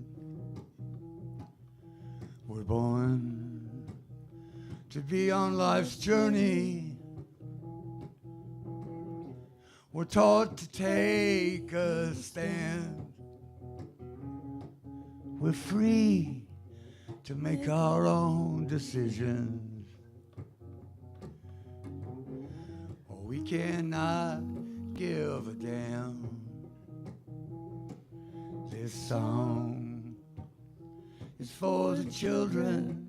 We're born to be on life's journey. We're taught to take a stand. We're free to make our own decisions. Oh, we cannot give a damn. This song is for the children,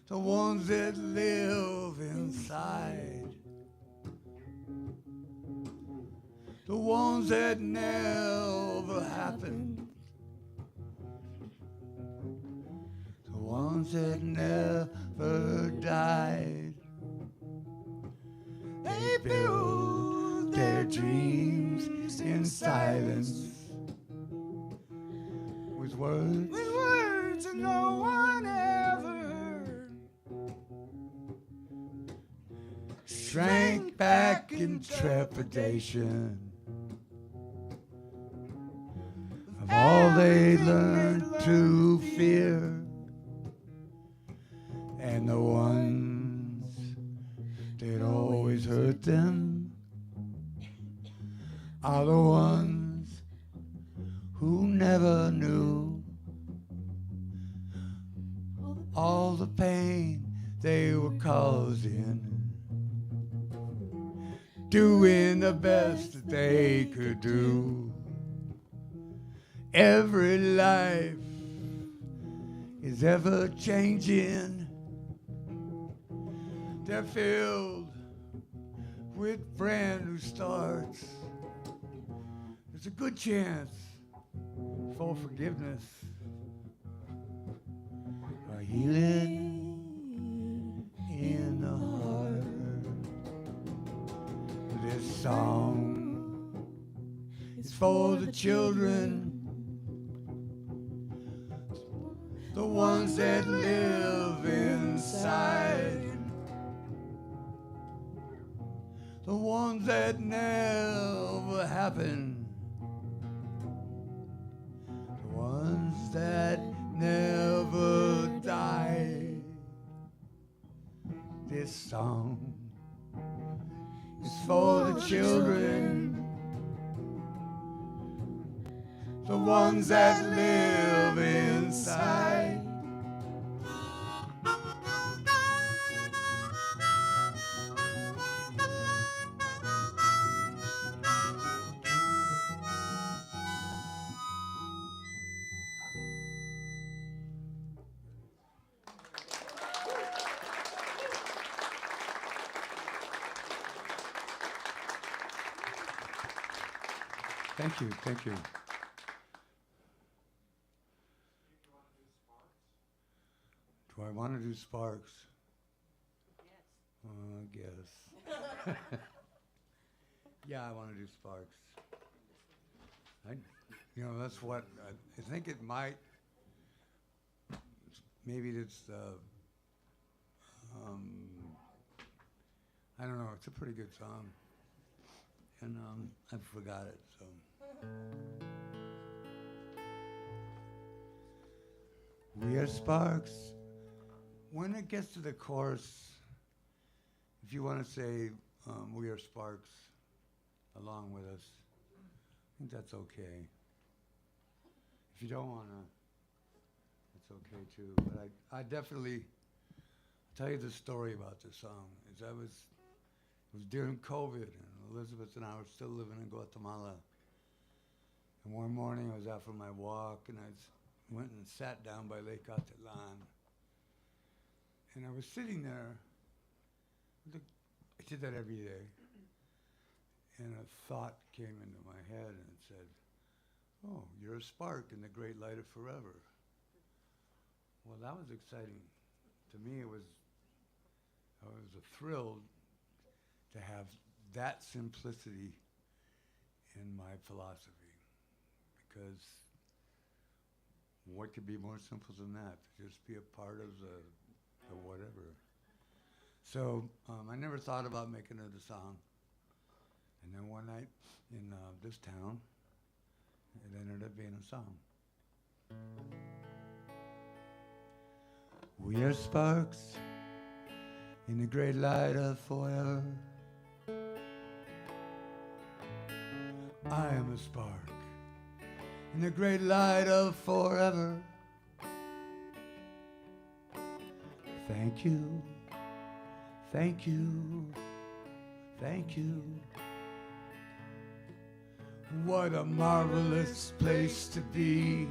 the ones that live inside, the ones that never happened, the ones that never died. They build their dreams in silence with words that no one ever heard. Shrank back in trepidation of all they learned to fear, and the ones that always hurt them are the ones who never knew all the pain they were causing, doing the best that they could do. Every life is ever changing. They're filled with brand new starts. There's a good chance for forgiveness, for healing in the heart. This song is for the children, the ones that live inside, the ones that never happen, the ones that never die. This song is for the children, the ones that live inside. Thank you, thank you. Do I want to do Sparks? I guess. Yeah, I want to do Sparks. That's what I think it might. Maybe it's I don't know. It's a pretty good song, and I forgot it. So. We are sparks. When it gets to the chorus, if you want to say we are sparks along with us, I think that's okay. If you don't want to, that's okay too. But I definitely tell you the story about this song. It was during COVID, and Elisabeth and I were still living in Guatemala. And one morning I was out for my walk, and I went and sat down by Lake Atitlan. And I was sitting there. I did that every day. And a thought came into my head and it said, "Oh, you're a spark in the great light of forever." Well, that was exciting. To me, it was I was thrilled to have that simplicity in my philosophy, because what could be more simple than that? To just be a part of the whatever. So I never thought about making it a song. And then one night in this town, it ended up being a song. We are sparks in the great light of forever. I am a spark in the great light of forever. Thank you, thank you, thank you. What a marvelous place to be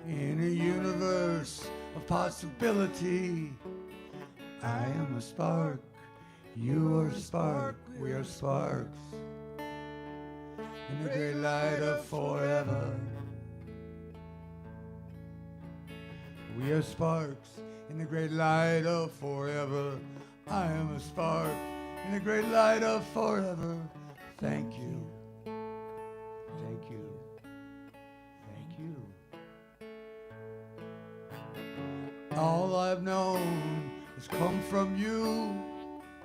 in a universe of possibility. I am a spark, you are a spark, we are sparks in the great light of forever. We are sparks in the great light of forever. I am a spark in the great light of forever. Thank you. Thank you. Thank you. All I've known has come from you.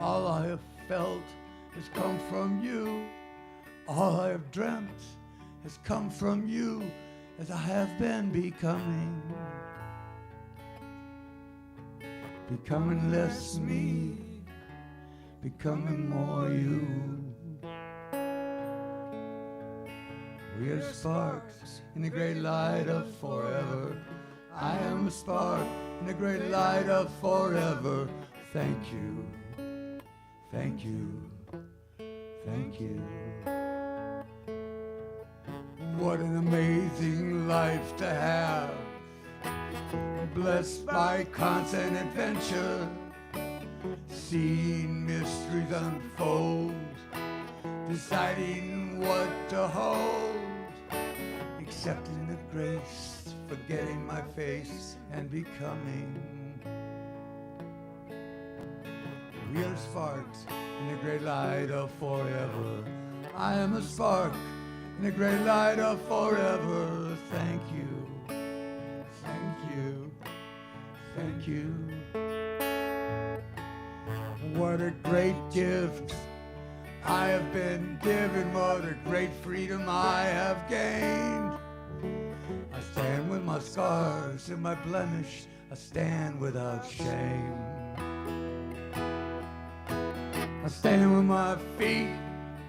All I have felt has come from you. All I have dreamt has come from you, as I have been becoming. Becoming less me, becoming more you. We are sparks in the great light of forever. I am a spark in the great light of forever. Thank you, thank you, thank you. What an amazing life to have, blessed by constant adventure, seeing mysteries unfold, deciding what to hold, accepting the grace, forgetting my face, and becoming. We are sparks in the great light of forever. I am a spark in the great light of forever. Thank you, thank you, thank you. What a great gift I have been given, what a great freedom I have gained. I stand with my scars and my blemish, I stand without shame. I stand with my feet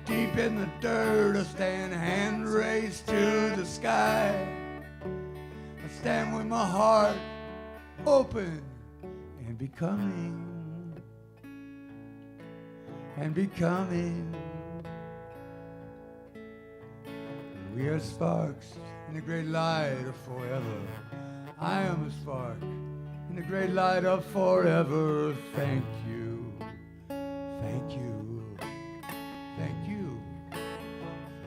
deep in the dirt, I stand hand raised to the sky. I stand with my heart open and becoming. And becoming. We are sparks in the great light of forever. I am a spark in the great light of forever. Thank you, thank you, thank you,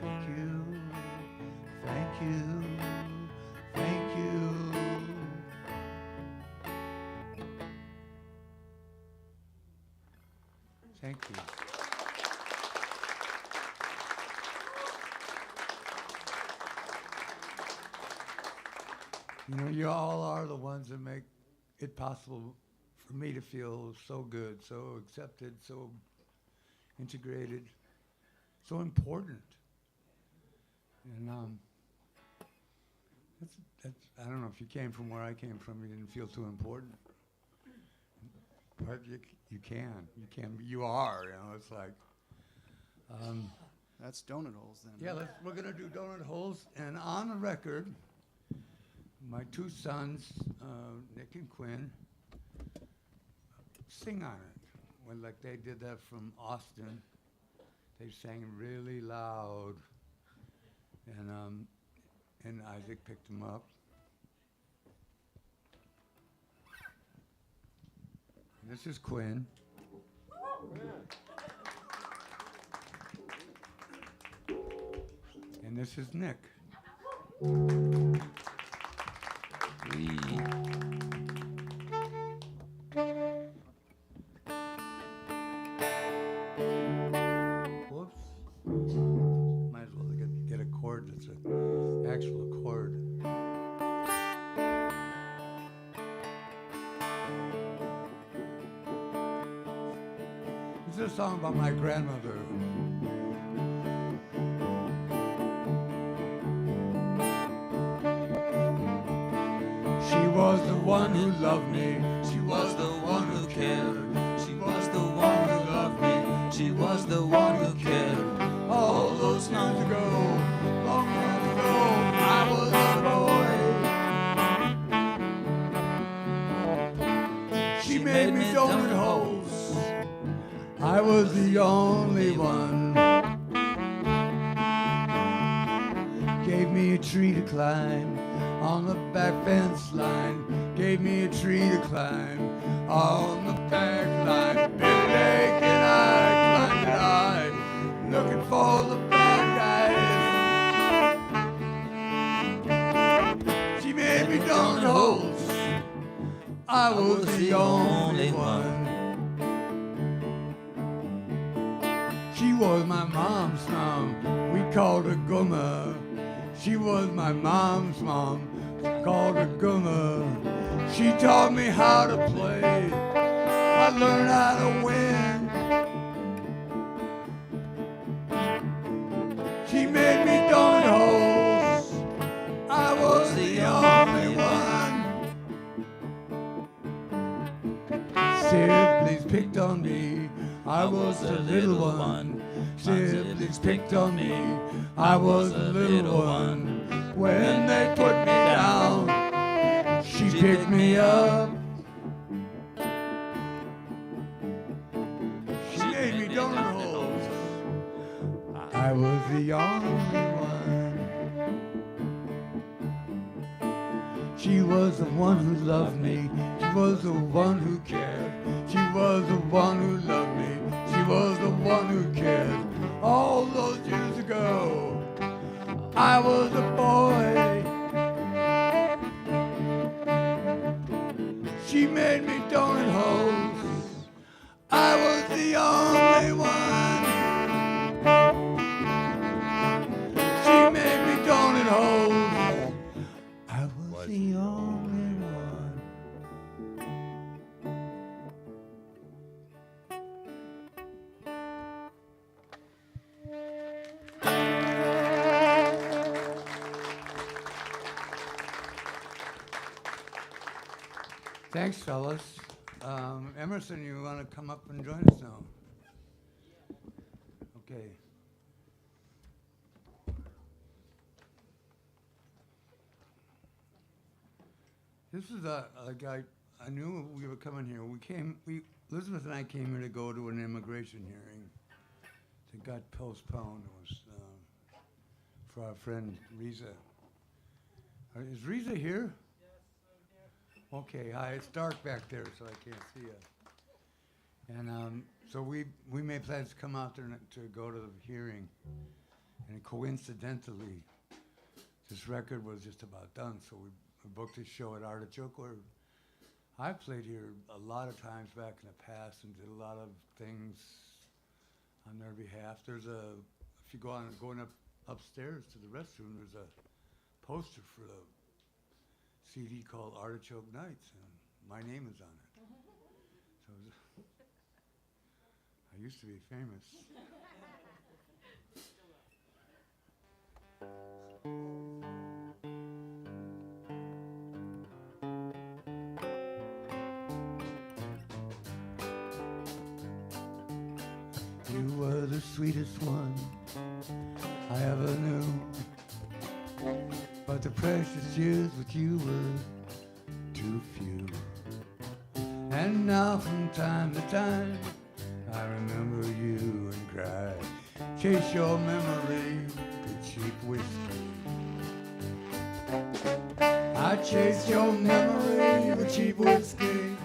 thank you, thank you, thank you. Thank you. You know, you all are the ones that make it possible for me to feel so good, so accepted, so integrated, so important. And that's, I don't know if you came from where I came from, you didn't feel too important. But you are, you know, it's like.
That's donut holes then.
Yeah, we're gonna do donut holes, and on the record, my two sons, Nick and Quinn, sing on it. When like they did that from Austin, they sang really loud, and Isaac picked them up. This is Quinn. And this is Nick. song about my grandmother. She was the one who loved me. She was the one who cared. She was the one who loved me. She was the one who cared. All those times ago, long time ago, I was a boy. She made me donut holes. I was the only one. Gave me a tree to climb on the back fence line. Gave me a tree to climb on the back line. Billy Lake and I climbed it high, looking for the bad guys. She made me donut holes. I was the only one. She was my mom's mom. We called her Gumma. She was my mom's mom. Called her Gumma. She taught me how to play. I learned how to win. She made me donut holes. I was the only one. Siblings picked on me. I was the little one. Siblings picked on me. I was the little one. When they put me down, she picked me up. She made me donut holes. I was the only one. She was the one who loved me. She was the one who cared. She was the one who loved me. She was the one who cared. All those years ago, I was a boy. She made me donut holes. I was the only one. She made me donut holes. I was the only one. Thanks, fellas. Emerson, you want to come up and join us now? Okay. This is a guy, I knew we were coming here. Elizabeth and I came here to go to an immigration hearing that got postponed. It was for our friend Riza. Is Riza here? Okay, hi, it's dark back there, so I can't see you. And so we made plans to come out there to go to the hearing. And coincidentally, this record was just about done, so we booked a show at Artichoke, where I played here a lot of times back in the past and did a lot of things on their behalf. There's if you going up upstairs to the restroom, there's a poster for the CD called Artichoke Nights, and my name is on it. So I used to be famous. You were the sweetest one I ever knew. But the precious years with you were too few. And now from time to time I remember you and cry. Chase your memory to cheap whiskey. I chase your memory to cheap whiskey.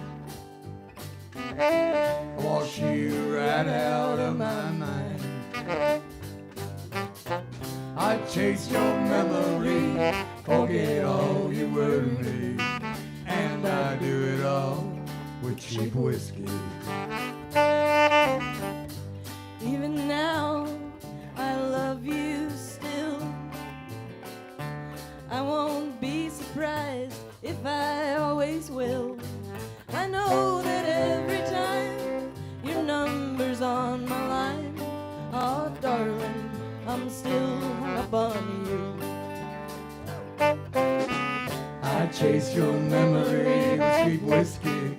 Wash you right out of my mind. I chase your memory, forget all you were to me, and I do it all with cheap whiskey.
Even now, I love you still. I won't be surprised if I always will. I know that every time your number's on I'm still hung up on you.
I chase your memory with sweet whiskey.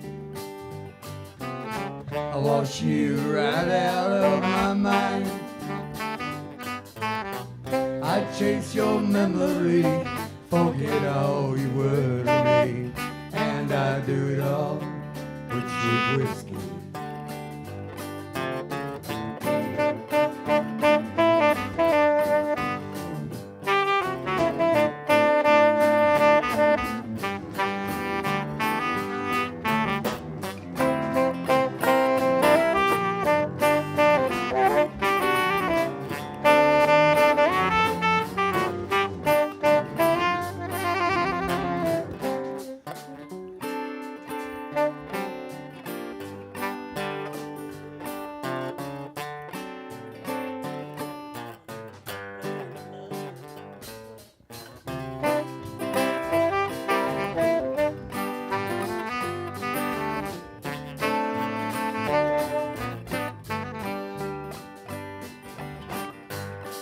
I wash you right out of my mind. I chase your memory, forget all you were to me, and I do it all with sweet whiskey.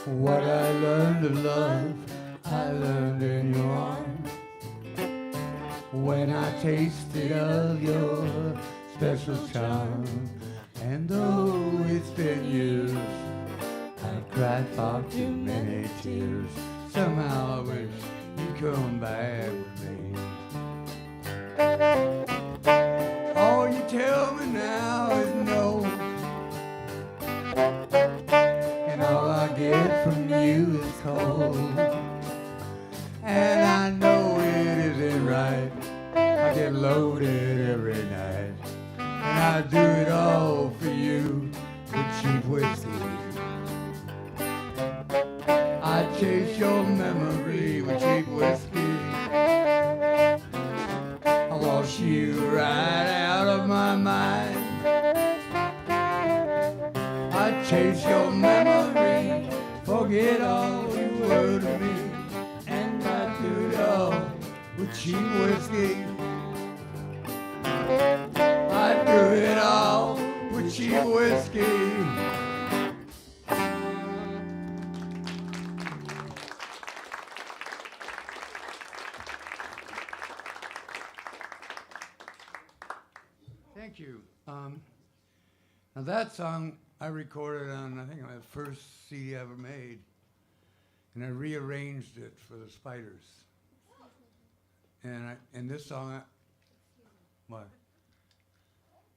What I learned to love, I learned in your arms. When I tasted of your special charm, and though it's been years, I've cried far too many tears. Somehow I wish you'd come back with me. All you tell me now is no, and all I get from you is cold. And I know it isn't right, I get loaded every night, and I do it all for you with cheap whiskey. I chase your memory with cheap whiskey. I wash you right out of my mind. I chase your memory, forget all you were to me, and I do it all with cheap whiskey. I do it all with cheap whiskey. Thank you. Now that song I recorded on, I think, my first CD I ever made, and I rearranged it for the Spiders. And this song, what?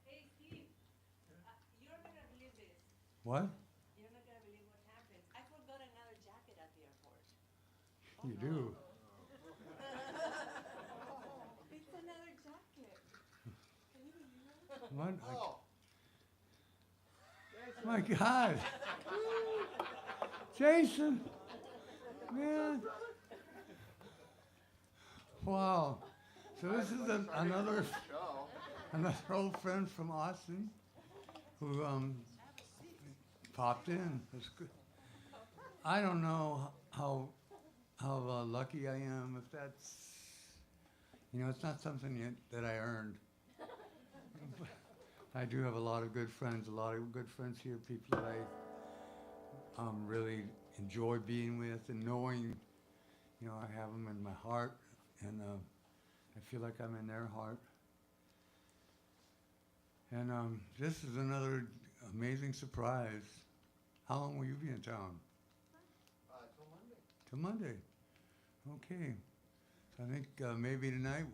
Hey, Steve, you're not gonna believe this.
What?
You're not gonna believe what happened. I forgot another jacket at the airport.
You do.
It's another jacket. Can you believe it?
What? My God. Jason. Man. Wow. So this is another old friend from Austin who popped in. That's good. I don't know how lucky I am, if that's, it's not something that I earned. I do have a lot of good friends here, people that I really enjoy being with and knowing, I have them in my heart, and I feel like I'm in their heart. And this is another amazing surprise. How long will you be in town?
Till Monday.
Till Monday. Okay. So I think maybe tonight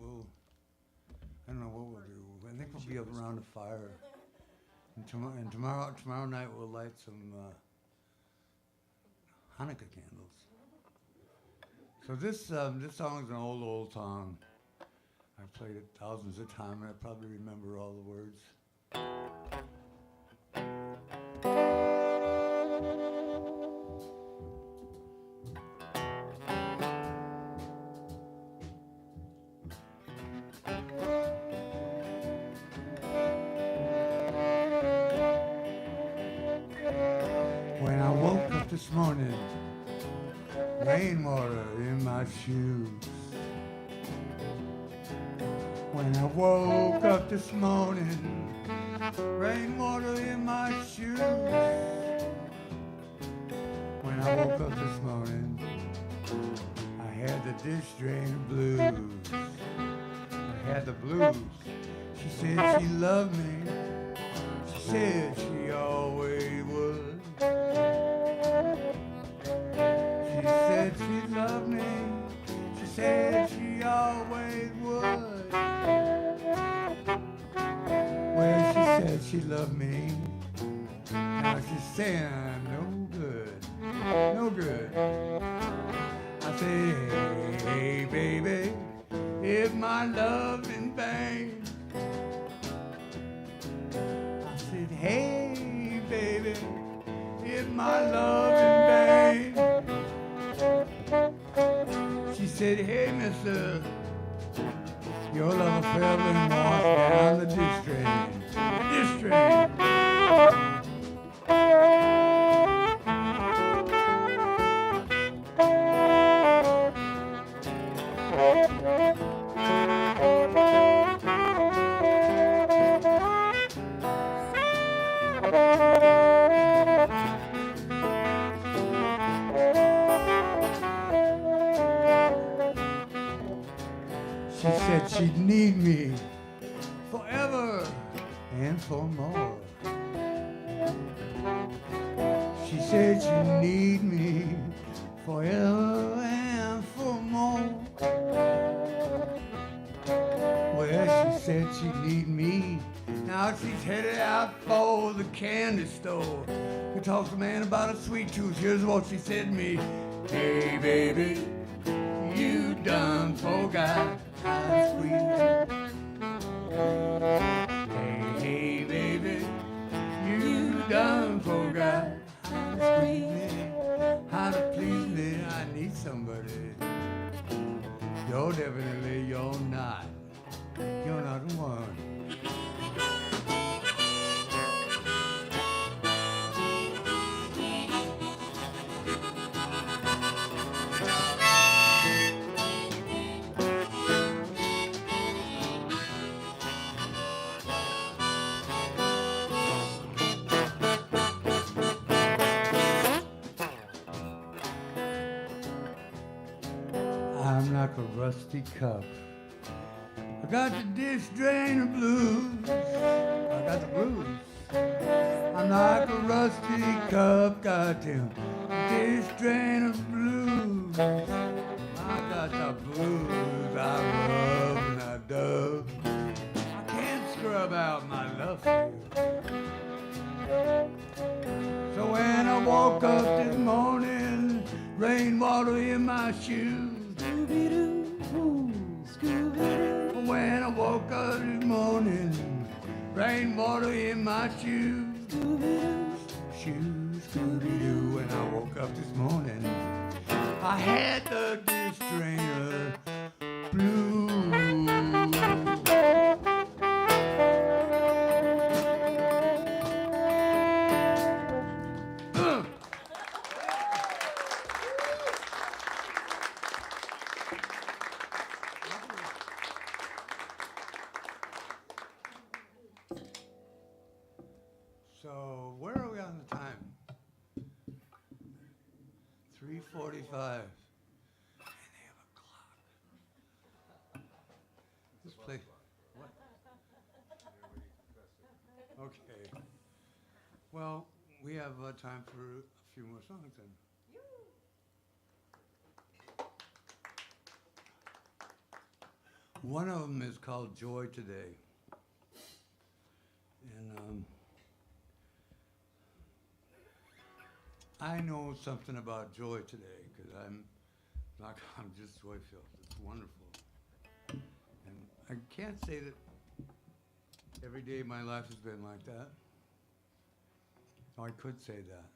I don't know what we'll do. I think we'll be around a fire. And tomorrow night we'll light some Hanukkah candles. So this song is an old song. I've played it thousands of times, and I probably remember all the words. When I woke up this morning, rainwater in my shoes. When I woke up this morning, rainwater in my shoes. When I woke up this morning, I had the dish drain blues. I had the blues. She said she loved me. She said she always would. She said she loved me. She said she always would. Well, she said she loved me. Now she's saying I'm no good, no good. I say, hey, baby, if my love's in vain. I said, hey, baby, if my love's in vain. She said, hey, mister, your love affair been washed down the dish drain. Dish drain. She said she'd need me forever and for more. She said she'd need me forever and for more. Well, she said she'd need me. Now she's headed out for the candy store. We talked to a man about a sweet tooth. Here's what she said to me. Hey, baby, you done forgot how to squeeze. Hey, baby, you done forgot how to squeeze me, how to please me. I need somebody. You're definitely, you're not the one. I'm like a rusty cup. I got the dish drain of blues. I got the blues. I'm like a rusty cup. Got them dish drain of blues. I got the blues. I rub and I dub. I can't scrub out my love for you. So when I woke up this morning, rainwater in my shoes. Scooby-Doo, Scooby-Doo. When I woke up this morning, rainwater in my shoes. Scooby-Doo, shoes, Scooby-Doo. When I woke up this morning, I had the dish drainer blues. So where are we on the time? 3:45. And they have a clock. This place. What? Okay. Well, we have time for a few more songs then. One of them is called Joy Today. And I know something about joy today because I'm just joy-filled. It's wonderful. And I can't say that every day of my life has been like that. Oh, I could say that.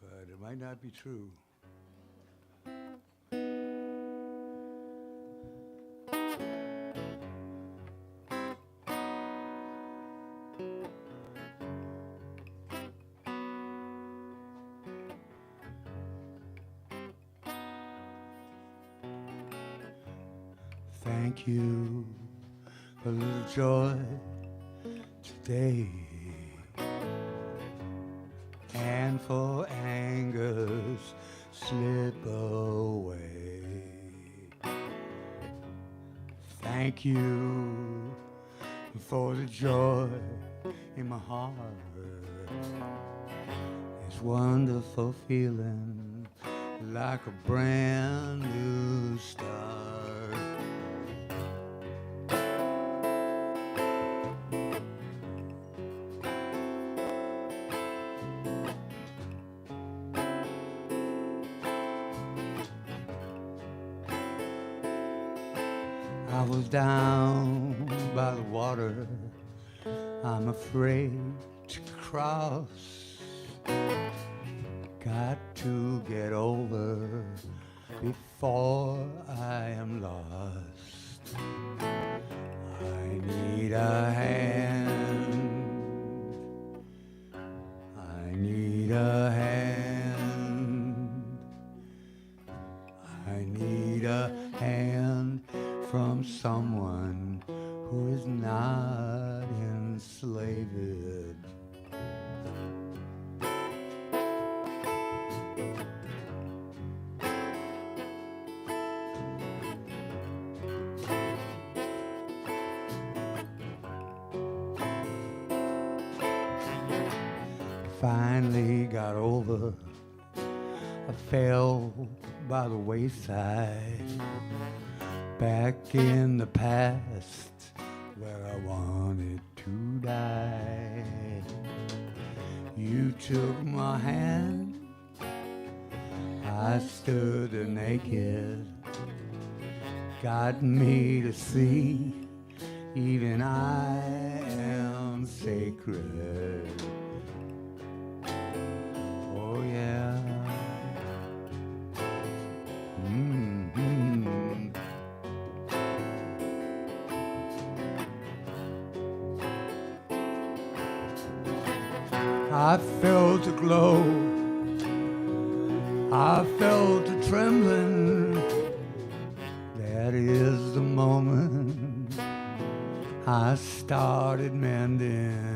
But it might not be true. Thank you for a little joy today. And sinful angers slip away. Thank you for the joy in my heart. It's wonderful feeling like a brand new start. I was down by the water, I'm afraid to cross. Got to get over before I am lost. I need a hand. I need a hand. I need a hand from someone who is not enslaved. Finally got over. I fell by the wayside, back in the past where I wanted to die. You took my hand, I stood there naked, got me to see even I am sacred. Oh yeah. Mm-hmm. I felt a glow, I felt a trembling. That is the moment I started mending.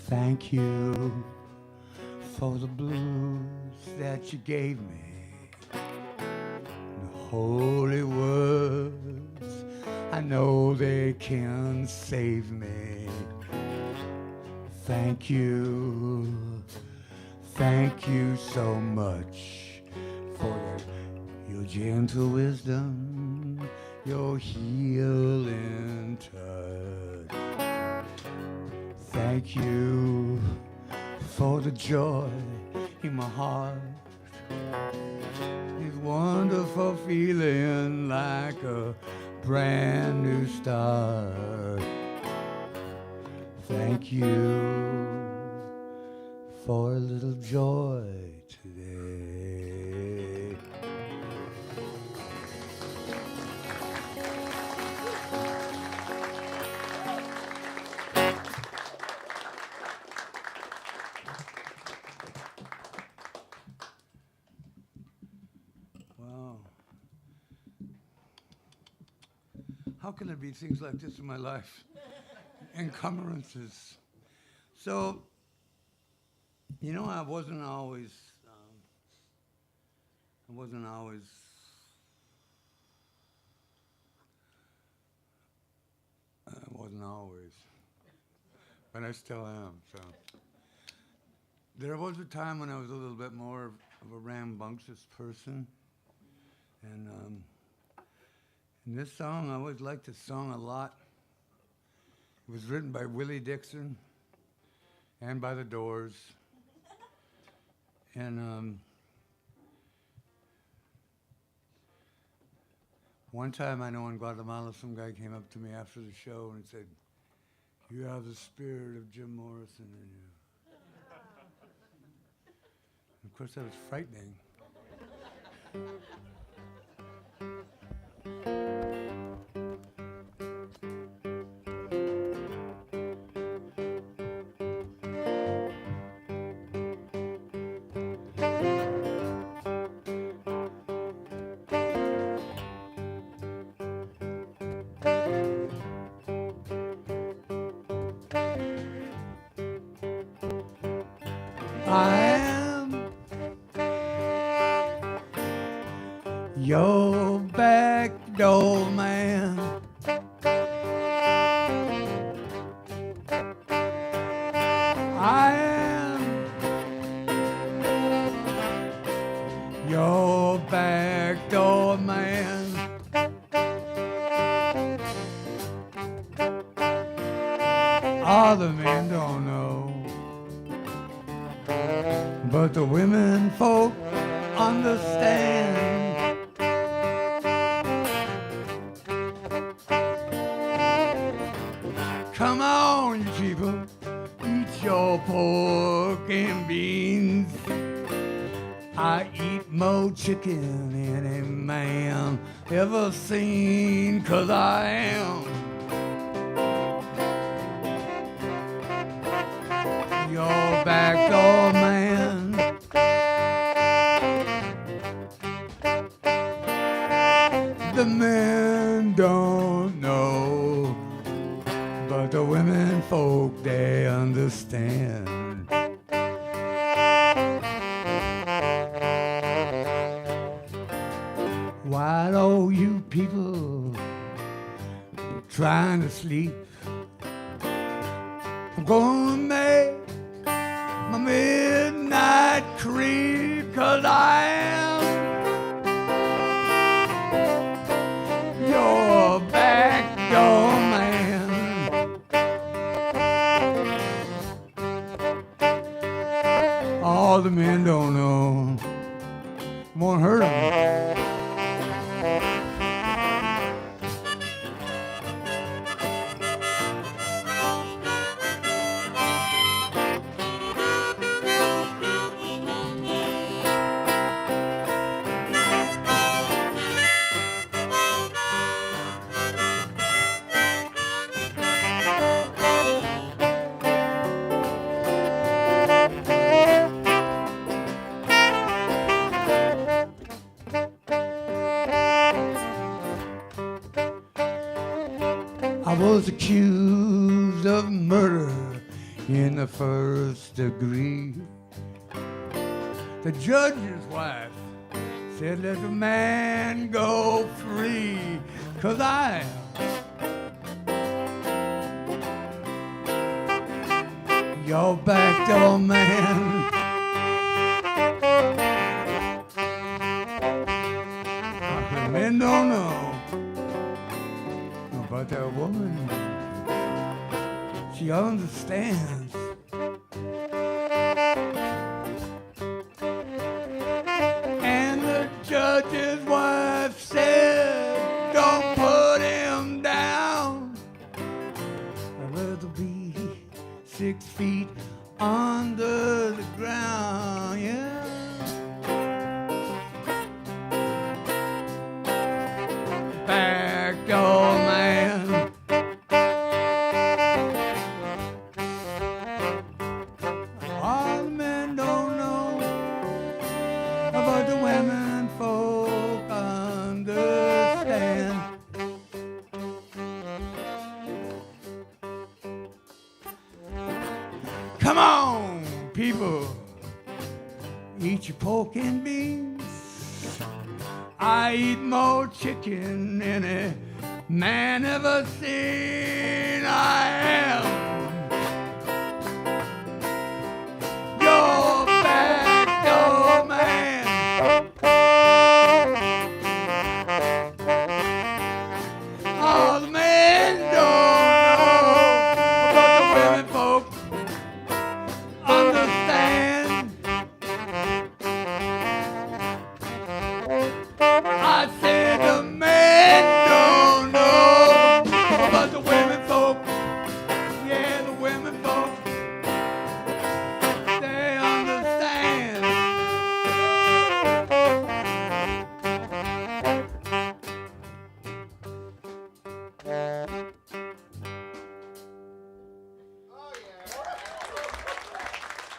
Thank you for the blues that you gave me. The holy words, I know they can save me. Thank you so much for your gentle wisdom, your healing touch. Thank you for the joy in my heart. This wonderful feeling like a brand new start. Thank you for a little joy today. Wow. How can there be things like this in my life? Encumbrances. So, you know, I wasn't always but I still am. So there was a time when I was a little bit more of a rambunctious person, and in this song, I always liked this song a lot. It was written by Willie Dixon and by the Doors, and one time I know in Guatemala, some guy came up to me after the show and said, "You have the spirit of Jim Morrison in you." And of course, that was frightening. I am your back door man. I am your back door man. All the men don't know, but the women folk understand. Come on, you people, eat your pork and beans. I eat more chicken than any man ever seen, 'cause I am your backdoor man. The men don't know, but the women folk, they understand. Why don't you people trying to sleep? I'm gonna make my midnight creep, 'cause I am your backdoor man. All the men don't know, won't hurt them. I was accused of murder in the first degree. The judge's wife said, let the man go free, 'cause I am your backdoor man. Men don't know, but that woman, she understands. And the judge's wife said, don't put him down. I'd rather be 6 feet under the ground, yeah. Backdoor man. All the men don't know, but the women folk understand. Come on, people, eat your pork and beans. I eat more chicken than any man ever seen. I am your backdoor man. All the men don't know, but the women folk understand. I said the men don't know, but the women folk, yeah, the women folk, they understand.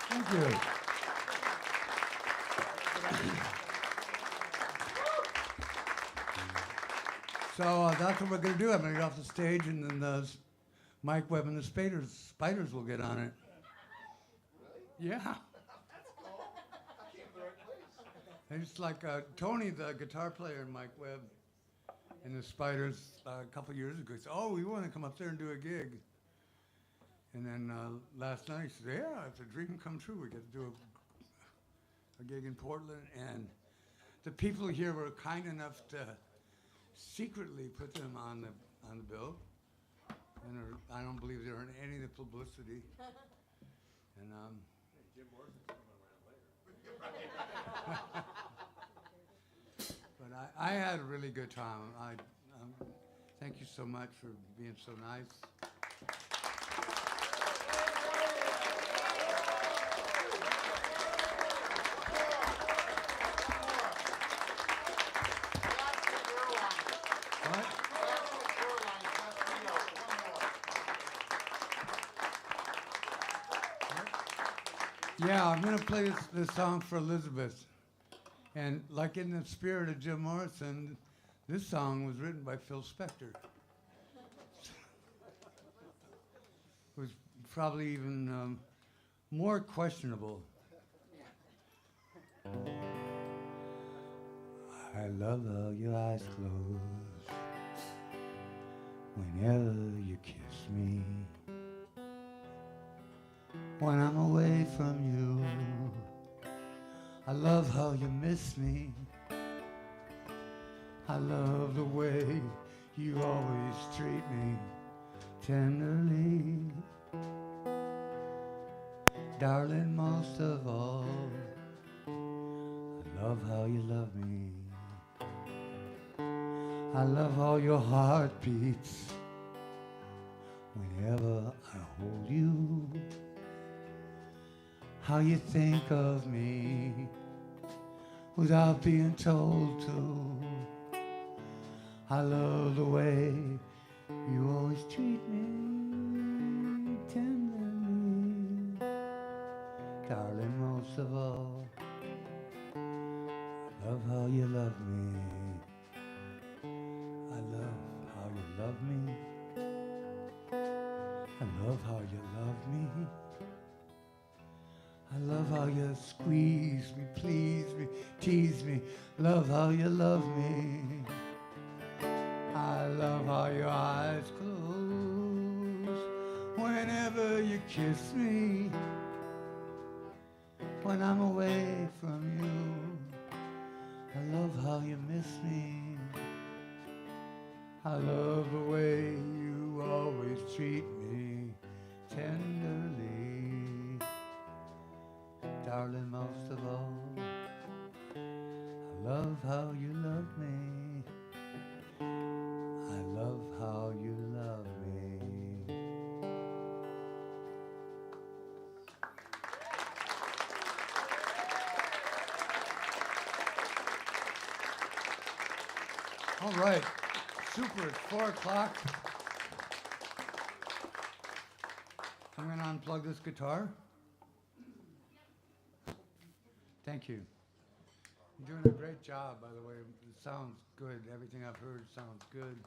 Thank you. So that's what we're going to do. I'm going to get off the stage, and then Mike Webb and the Spiders will get on it. Yeah. It's like Tony, the guitar player, and Mike Webb, and the Spiders a couple years ago said, "Oh, we want to come up there and do a gig." And then last night he said, "Yeah, it's a dream come true. We get to do a gig in Portland." And the people here were kind enough to secretly put them on the bill, and I don't believe they're in any of the publicity. And Jim Morrison's coming around later. But I had a really good time. Thank you so much for being so nice. Yeah, I'm going to play this song for Elisabeth. And like in the spirit of Jim Morrison, this song was written by Phil Spector. It was probably even more questionable. I love how your eyes close whenever you kiss me. When I'm away from you, I love how you miss me. I love the way you always treat me tenderly. Darling, most of all, I love how you love me. I love how your heart beats whenever I hold you. How you think of me without being told to. I love the way you always treat me tenderly. Darling, most of all, I love how you love me. I love how you love me. I love how you love me. I love how you squeeze me, please me, tease me. Love how you love me. I love how your eyes close whenever you kiss me. When I'm away from you, I love how you miss me. I love the way you always treat me tenderly. Darling, most of all, I love how you love me. I love how you love me. All right, super, it's 4 o'clock. I'm gonna unplug this guitar. Thank you. You're doing a great job, by the way. It sounds good. Everything I've heard sounds good.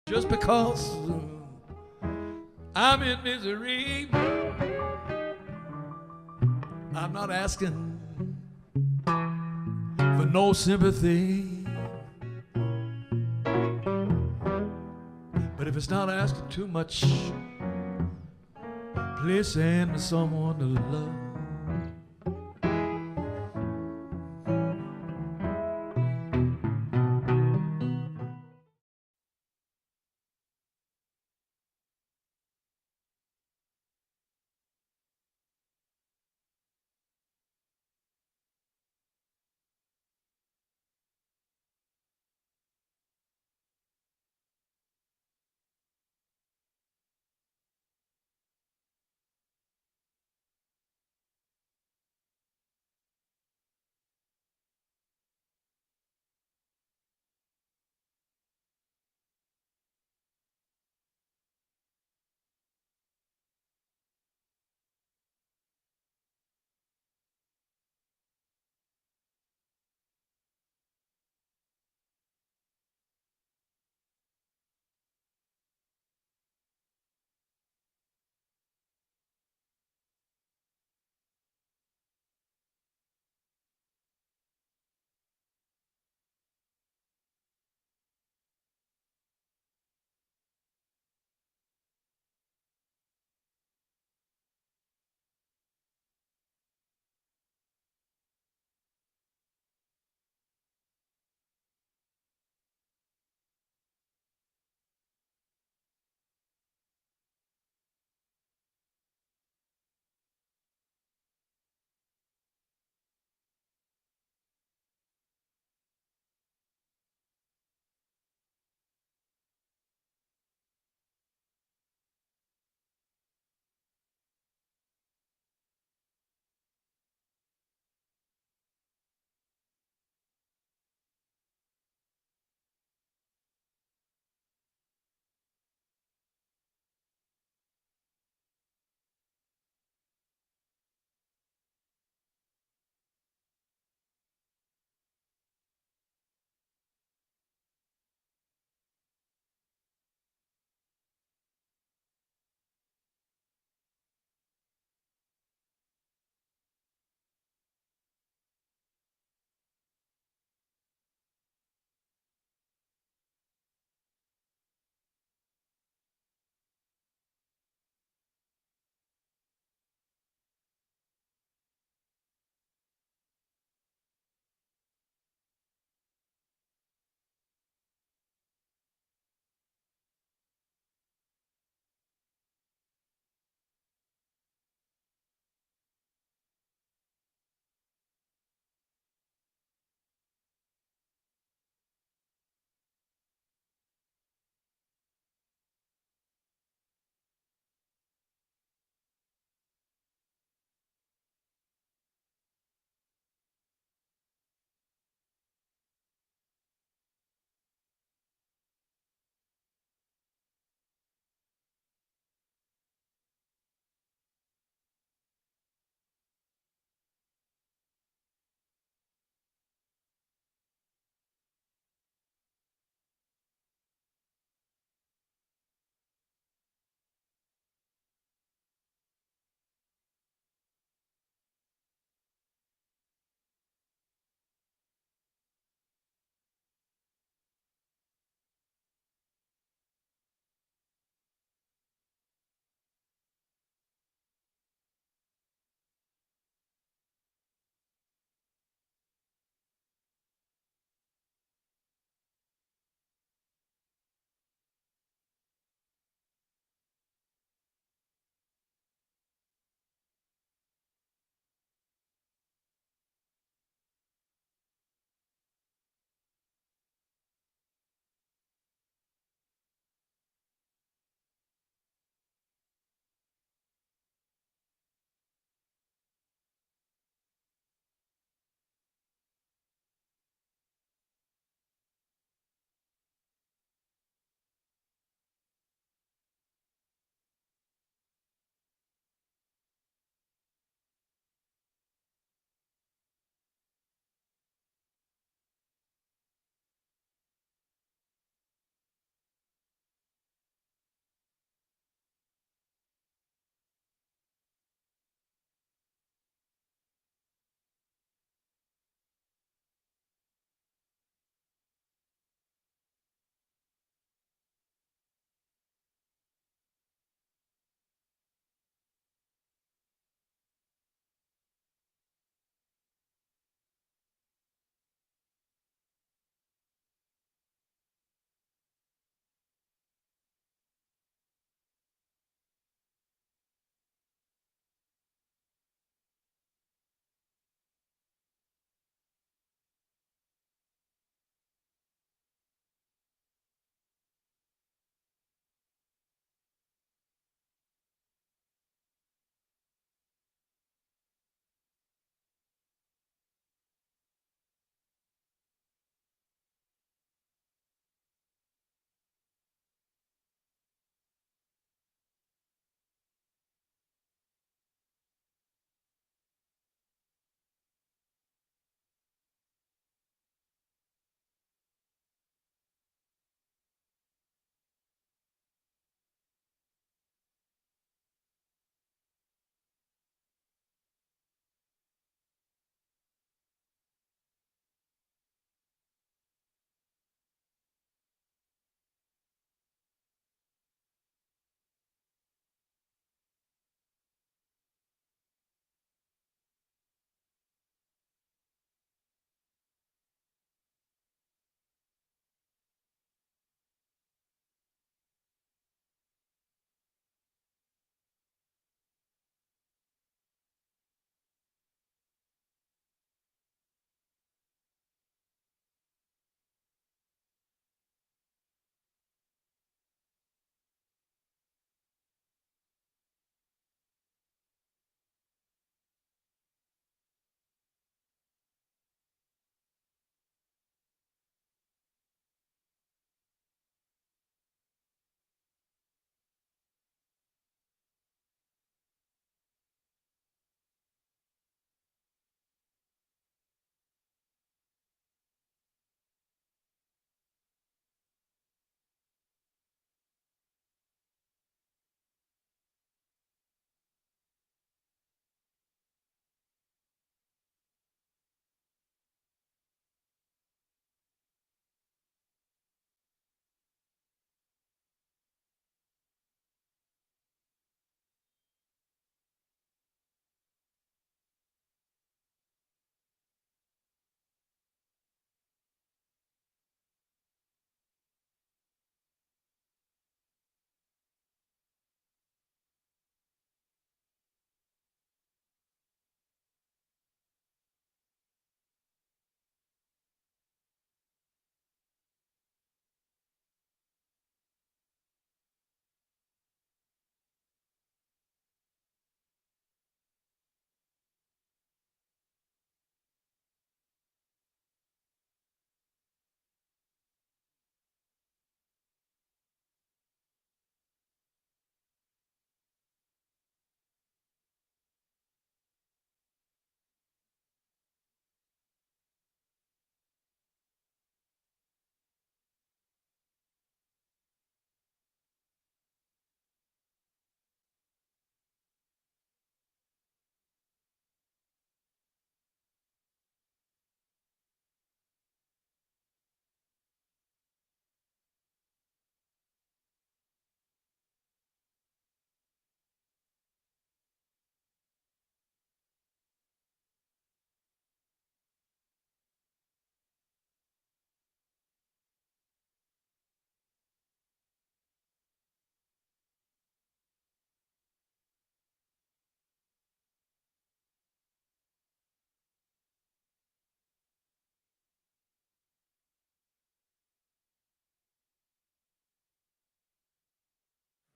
Just because I'm in misery, I'm not asking for no sympathy. But if it's not asking too much, please send me someone to love.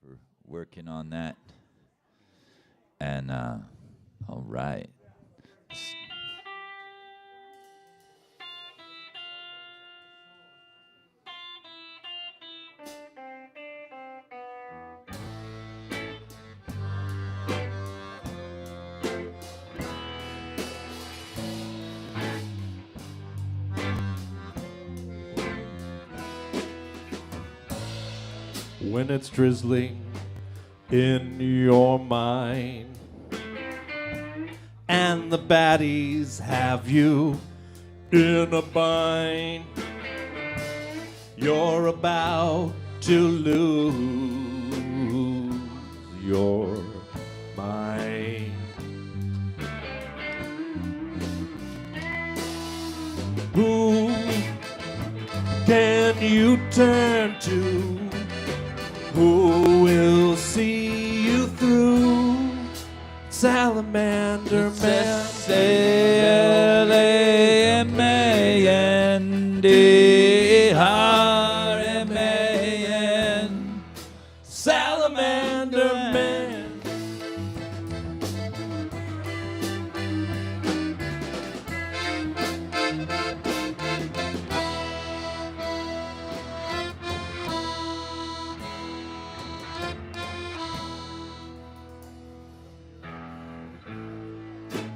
We're working on that. And all right.
When it's drizzling in your mind and the baddies have you in a bind, you're about to lose your mind. Who can you turn to? Who will see you through? Salamander Man.
Salamander-Man.
Salamander Man.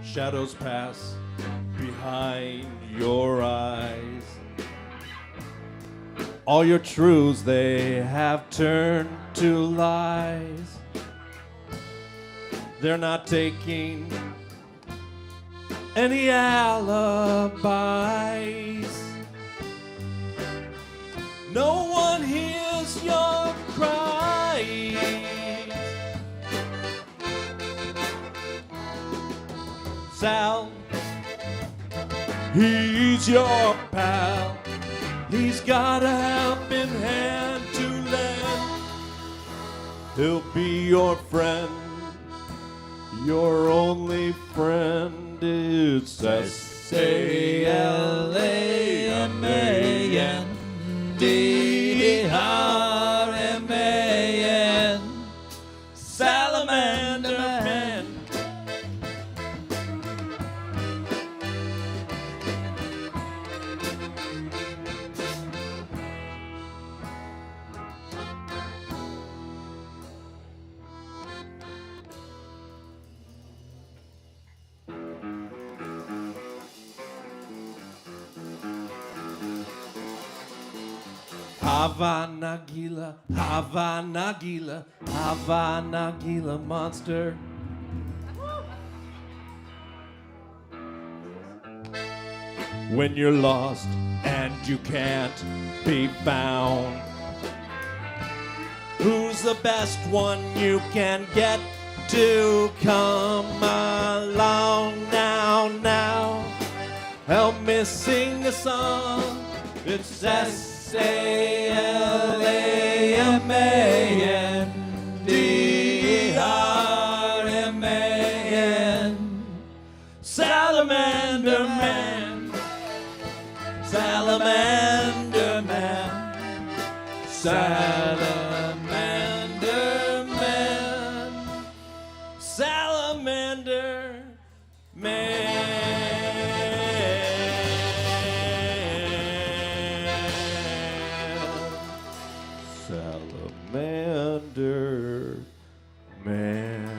Shadows pass behind your eyes. All your truths, they have turned to lies. They're not taking any alibis. No one hears your cries. Sal, he's your pal. He's got a helping hand to lend. He'll be your friend, your only friend. It's S-A-L-A-M-A-N-D-R-M-A-N. Salamander Man. Havana Gila, Havana Gila, Havana Gila monster. When you're lost and you can't be found, who's the best one you can get to come along now, now? Help me sing a song. It's S-A-L-A-M-A-N-D-R-M-A-N. Salamander Man. Salamander Man. Salamander Man. Salamander Man. Salamander Man.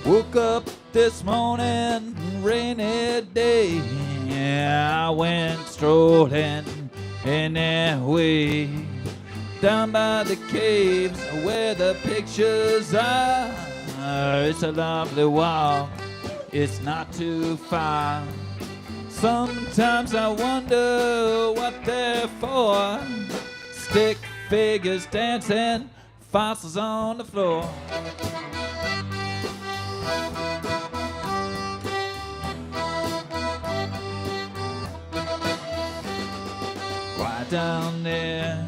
Woke up this morning, rainy day. I went strolling in that way down by the caves where the pictures are. It's a lovely walk, it's not too far. Sometimes I wonder what they're for. Stick figures dancing, fossils on the floor. Right down there,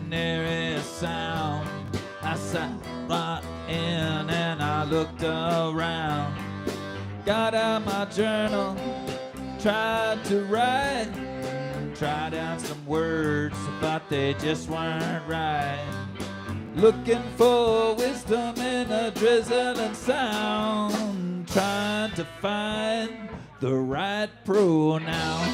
nearest sound, I sat right in and I looked around. Got out my journal, tried to write, tried out some words, but they just weren't right. Looking for wisdom in a drizzling sound, trying to find the right pronoun.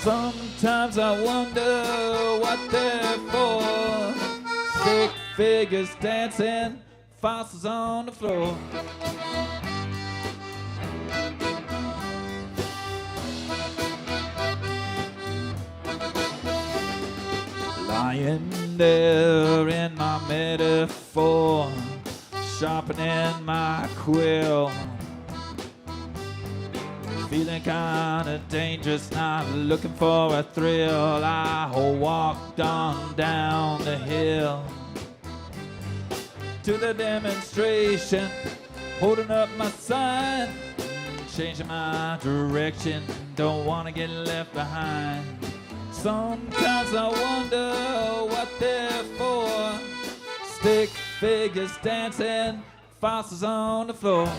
Sometimes I wonder what they're for. Stick figures dancing, fossils on the floor. Lying there in my metaphor, sharpening my quill. Feeling kinda dangerous, not looking for a thrill. I walked on down the hill to the demonstration, holding up my sign, changing my direction, don't wanna get left behind. Sometimes I wonder what they're for. Stick figures dancing, fossils on the floor.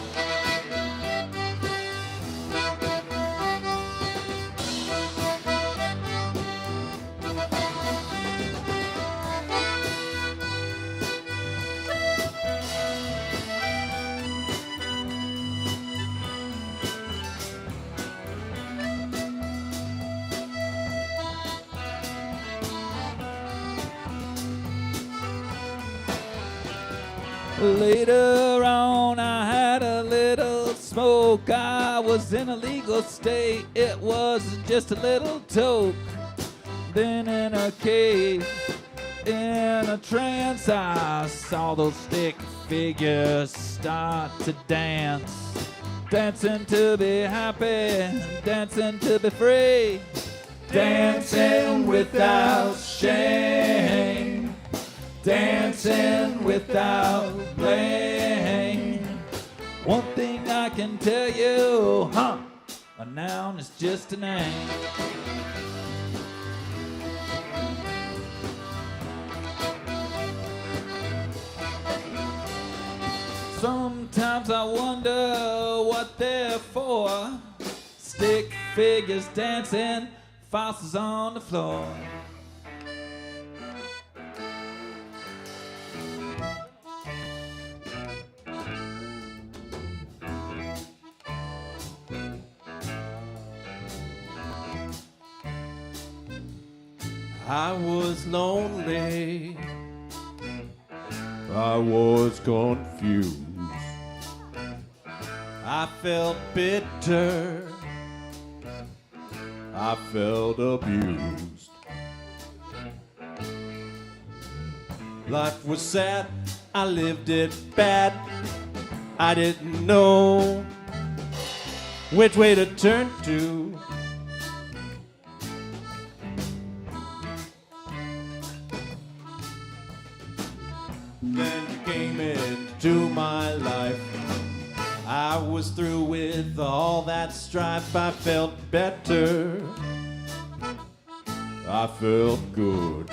Later on, I had a little smoke. I was in a legal state. It was just a little toke. Then in a cave, in a trance, I saw those stick figures start to dance. Dancing to be happy, dancing to be free, dancing without shame, dancing without blame. One thing I can tell you, a noun is just a name. Sometimes I wonder what they're for. Stick figures dancing, fossils on the floor.
I was lonely, I was confused, I felt bitter, I felt abused. Life was sad, I lived it bad, I didn't know which way to turn to. Then you came into my life. I was through with all that strife. I felt better. I felt good.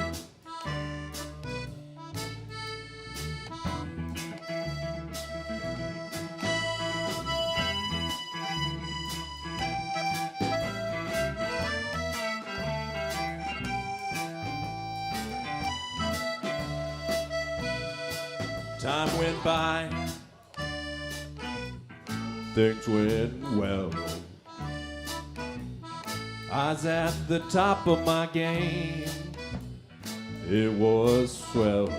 Time went by, things went well. I was at the top of my game, it was swell.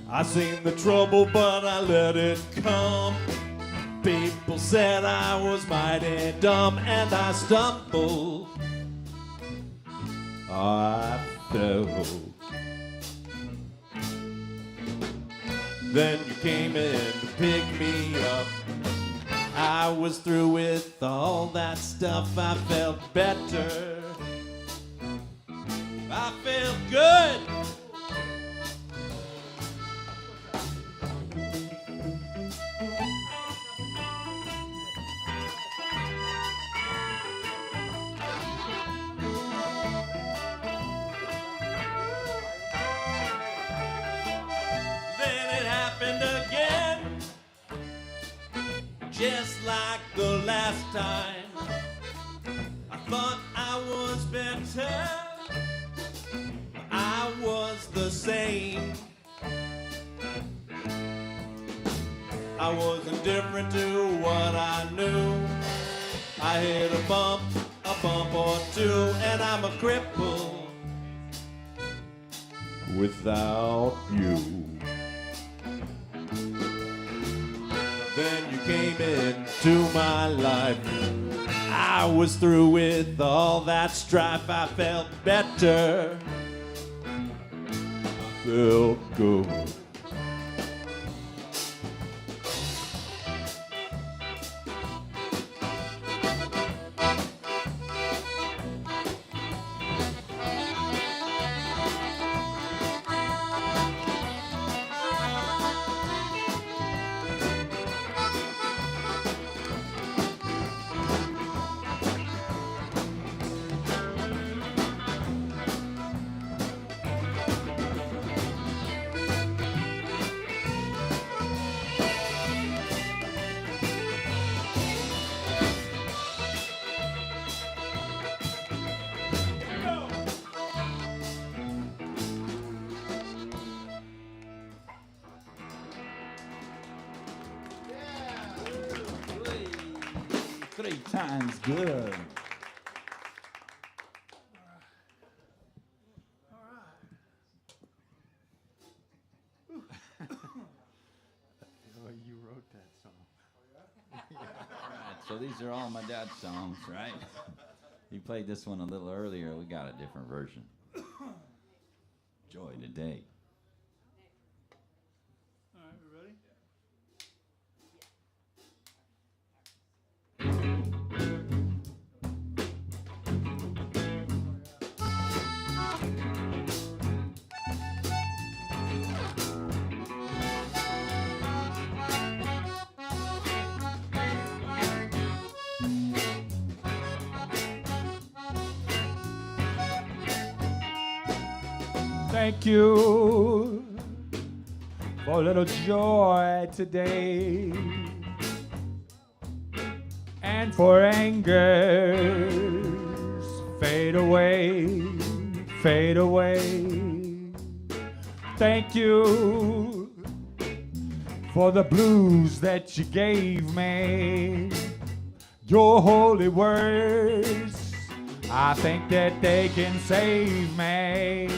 I seen the trouble, but I let it come. People said I was mighty dumb, and I stumbled. I through. Then you came in to pick me up. I was through with all that stuff. I felt better. I felt good. Then it happened again, just like the last time. I thought I was better. I was the same. I was indifferent to what I knew. I hit a bump or two, and I'm a cripple without you. Then you came into my life. I was through with all that strife. I felt better. Felt good.
Three times good.
You wrote that song.
So these are all my dad's songs, right? He played this one a little earlier. We got a different version. Joy today.
All right, we ready? Thank you for a little joy today, and for angers fade away, fade away. Thank you for the blues that you gave me. Your holy words, I think that they can save me.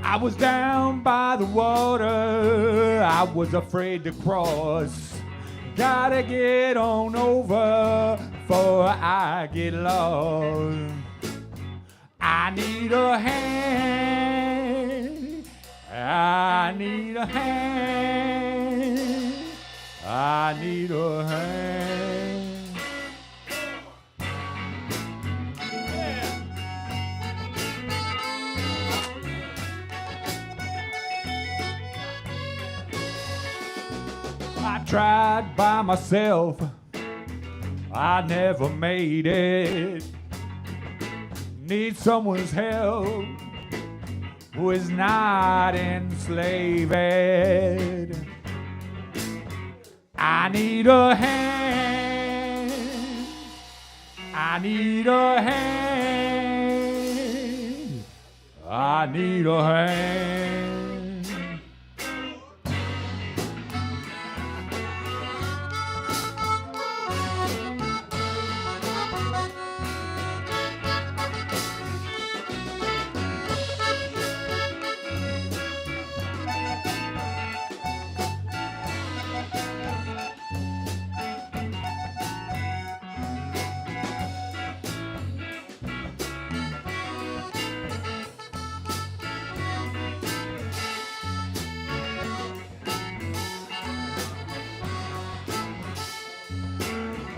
I was down by the water, I was afraid to cross. Gotta get on over before I get lost. I need a hand, I need a hand, I need a hand. I tried by myself, I never made it. Need someone's help who is not enslaved. I need a hand, I need a hand, I need a hand.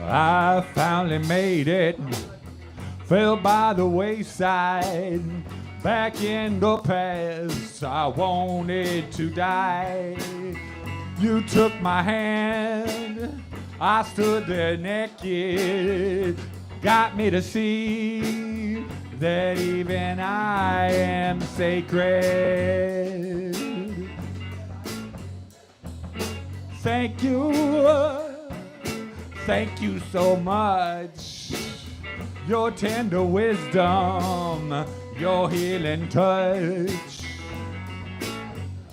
I finally made it, fell by the wayside. Back in the past, I wanted to die. You took my hand, I stood there naked. Got me to see that even I am sacred. Thank you so much. Your tender wisdom, your healing touch.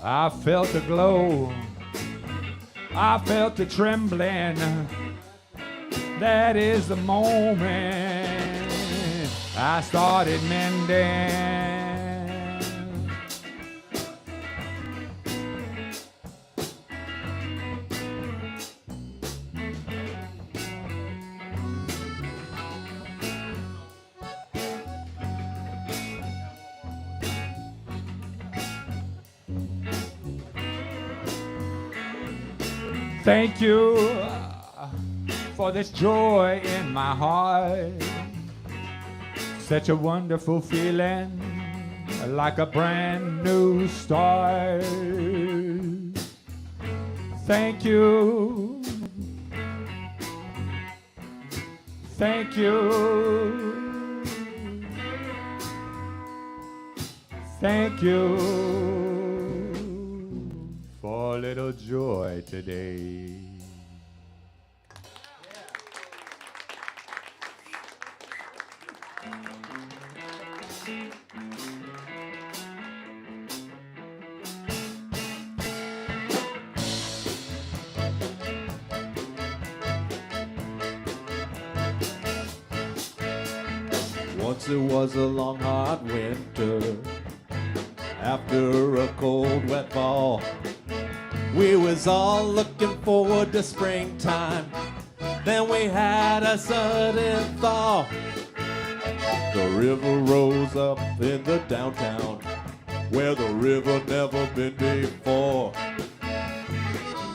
I felt the glow, I felt the trembling. That is the moment I started mending. Thank you for this joy in my heart. Such a wonderful feeling, like a brand new start. Thank you. Thank you. Thank you for a little joy today.
Once it was a long hot winter, after a cold wet fall, we was all looking forward to springtime. Then we had a sudden thaw. The river rose up in the downtown, where the river never been before.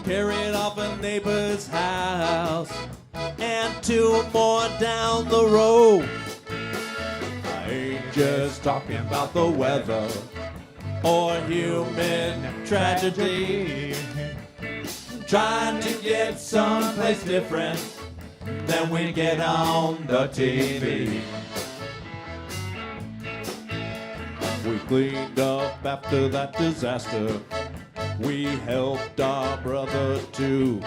Carried off a neighbor's house and two more down the road. I ain't just talking about the weather or human tragedy. Trying to get someplace different than we get on the TV. We cleaned up after that disaster. We helped our brother too.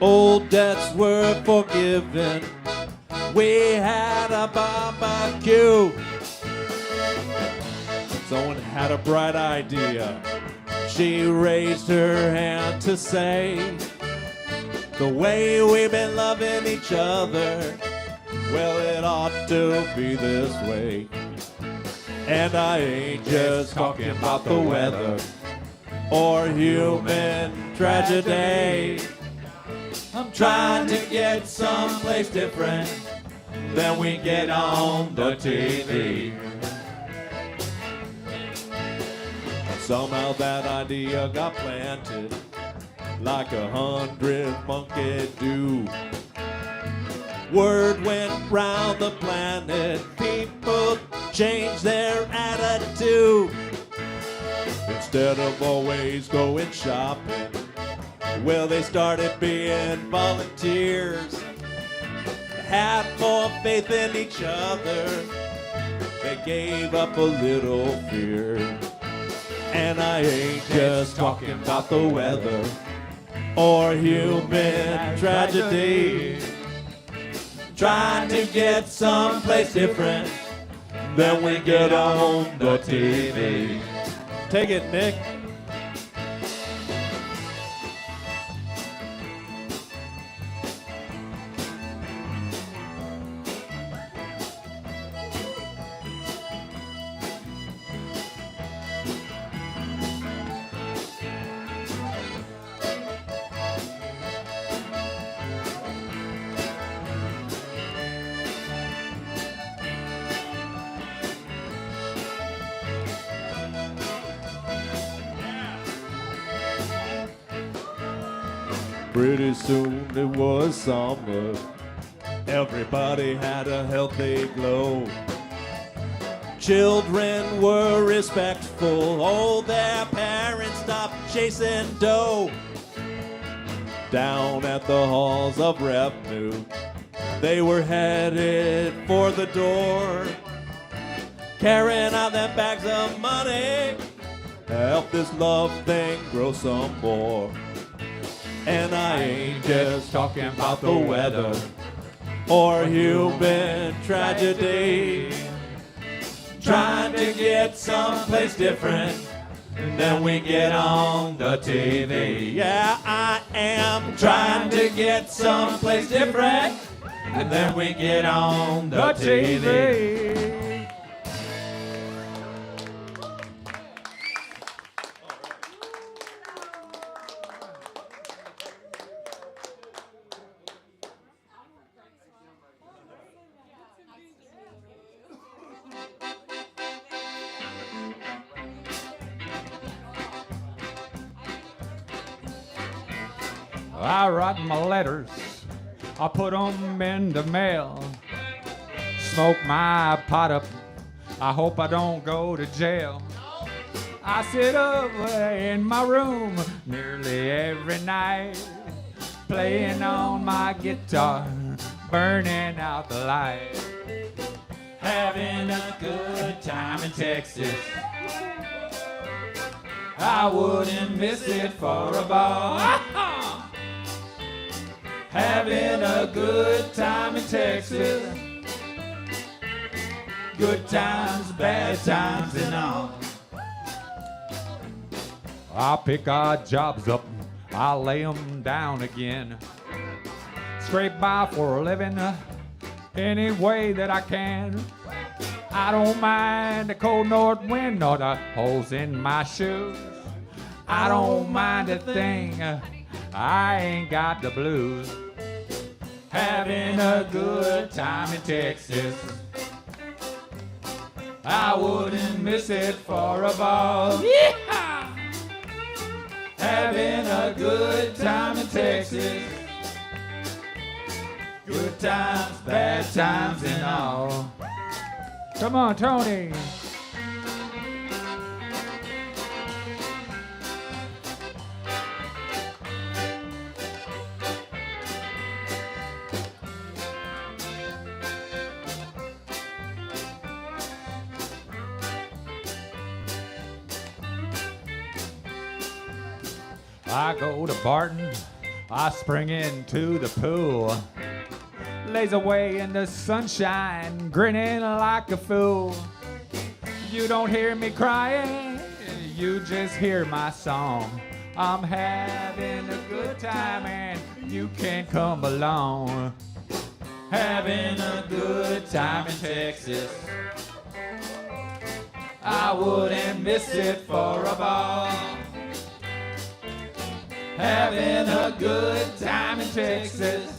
Old debts were forgiven. We had a barbecue. Someone had a bright idea. She raised her hand to say, the way we've been loving each other, well, it ought to be this way. And I ain't just talking about the weather or human tragedy. I'm trying to get someplace different than we get on the TV. Somehow that idea got planted like 100 monkey do. Word went round the planet, people changed their attitude. Instead of always going shopping, well, they started being volunteers. Had more faith in each other, they gave up a little fear. And I ain't just talking about the weather or human tragedy. Trying to get someplace different than we get on the TV. Take it, Nick. Pretty soon it was summer. Everybody had a healthy glow. Children were respectful. All their parents stopped chasing dough. Down at the halls of revenue, they were headed for the door, carrying out them bags of money. Help this love thing grow some more. And I ain't just talking about the weather or human tragedy. Trying to get someplace different, and then we get on the TV. Yeah, I am trying to get someplace different, and then we get on the TV.
I write my letters, I put 'em in the mail. Smoke my pot up, I hope I don't go to jail. I sit up in my room nearly every night, playing on my guitar, burning out the light. Having a good time in Texas, I wouldn't miss it for a ball. Having a good time in Texas. Good times, bad times, and all. I'll pick odd jobs up, I'll lay 'em down again. Scrape by for a living any way that I can. I don't mind the cold north wind or the holes in my shoes. I don't mind a thing, I ain't got the blues. Having a good time in Texas, I wouldn't miss it for a ball. Yeah! Having a good time in Texas. Good times, bad times, and all. Come on, Tony. I go to Barton, I spring into the pool, lays away in the sunshine, grinning like a fool. You don't hear me crying, you just hear my song. I'm having a good time and you can come along. Having a good time in Texas, I wouldn't miss it for a ball. Having a good time in Texas.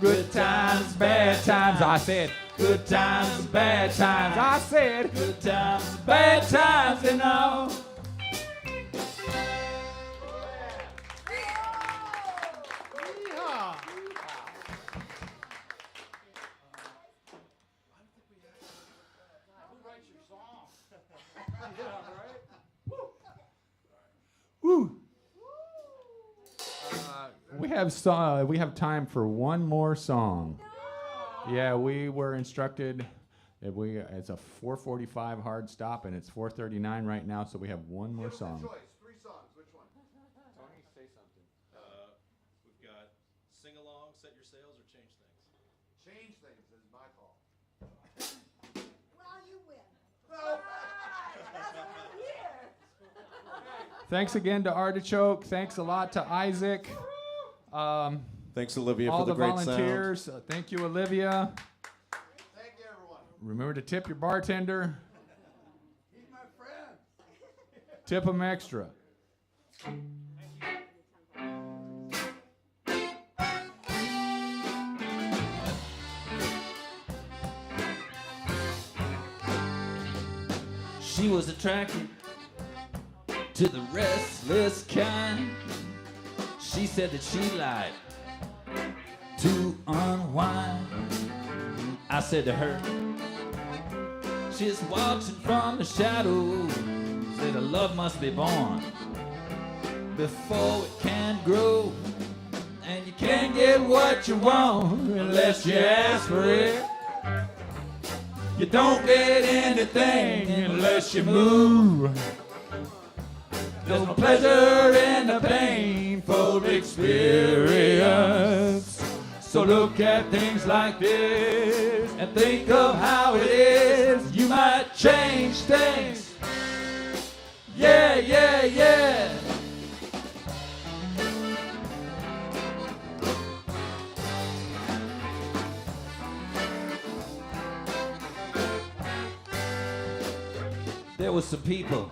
Good times, bad times, I said. Good times, bad times, I said. Good times, bad times, and all. Woo. We have time for one more song. Yeah, we were instructed that it's a 4:45 hard stop and it's 4:39 right now, so we have one more song.
Choice, 3 songs. Which one?
Tony, say something. We've got Sing Along, Set Your Sails, or Change Things.
Change Things is my call.
Well, you win. That's what I'm here.
Thanks again to Artichoke. Thanks a lot to Isaac.
Thanks, Olivia,
all
for the great
volunteers.
sound.
Thank you, Olivia.
Thank you, everyone.
Remember to tip your bartender.
He's my friend.
Tip him extra.
She was attracted to the restless kind.
She said that she liked to unwind. I said to her, she's watching from the shadows, that a love must be born before it can grow. And you can't get what you want unless you ask for it. You don't get anything unless you move. There's no pleasure in the painful experience. So look at things like this and think of how it is. You might change things. Yeah, yeah, yeah. There was some people,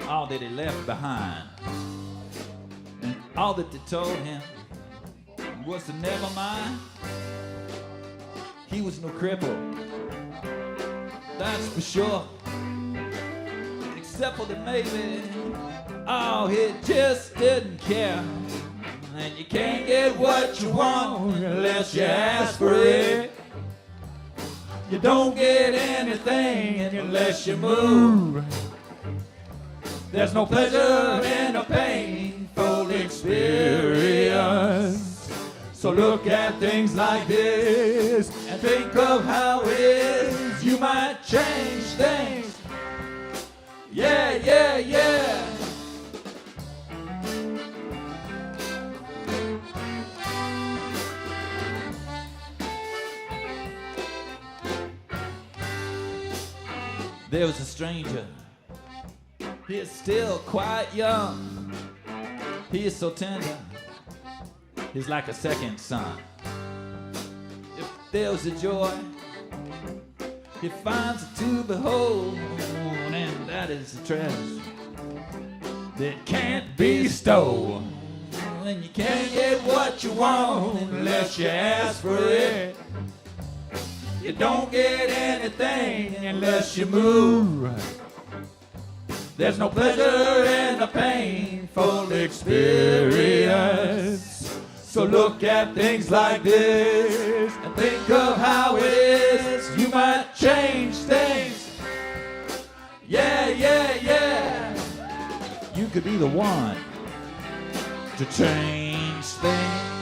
all that he left behind. And all that they told him was to never mind. He was no cripple, that's for sure. Except for the maybe, oh, he just didn't care. And you can't get what you want unless you ask for it. You don't get anything unless you move. There's no pleasure in a painful experience. So look at things like this and think of how it is. You might change things. Yeah, yeah, yeah. There was a stranger. He is still quite young. He is so tender. He's like a second son. If there was a joy, he finds it to behold, and that is the treasure that can't be stolen. And you can't get what you want unless you ask for it. You don't get anything unless you move. There's no pleasure in a painful experience. So look at things like this and think of how it is. You might change things. Yeah, yeah, yeah. You could be the one to change things.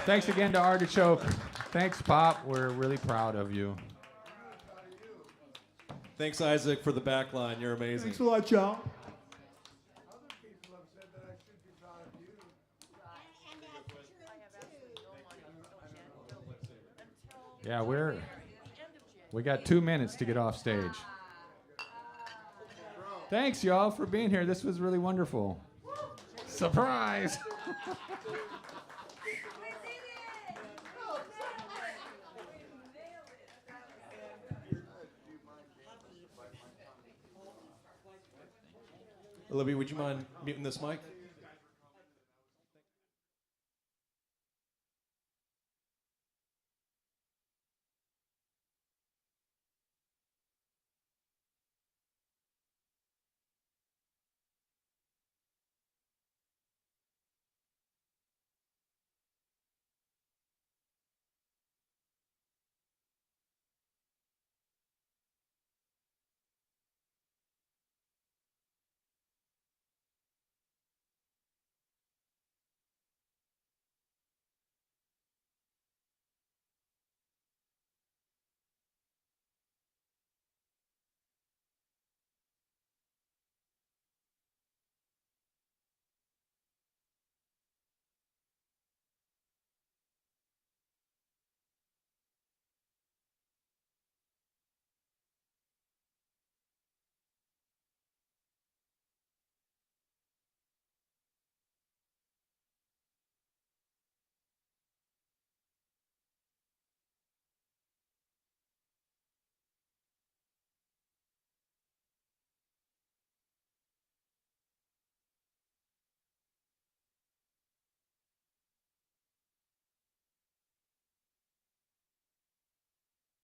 Thanks again to Artichoke. Thanks, Pop. We're really proud of you.
Thanks, Isaac, for the back line. You're amazing.
Thanks a lot, y'all.
Other people have said that I should be proud of you.
Yeah, we got 2 minutes to get off stage. Thanks, y'all, for being here. This was really wonderful. Surprise!
Olivia, would you mind muting this mic?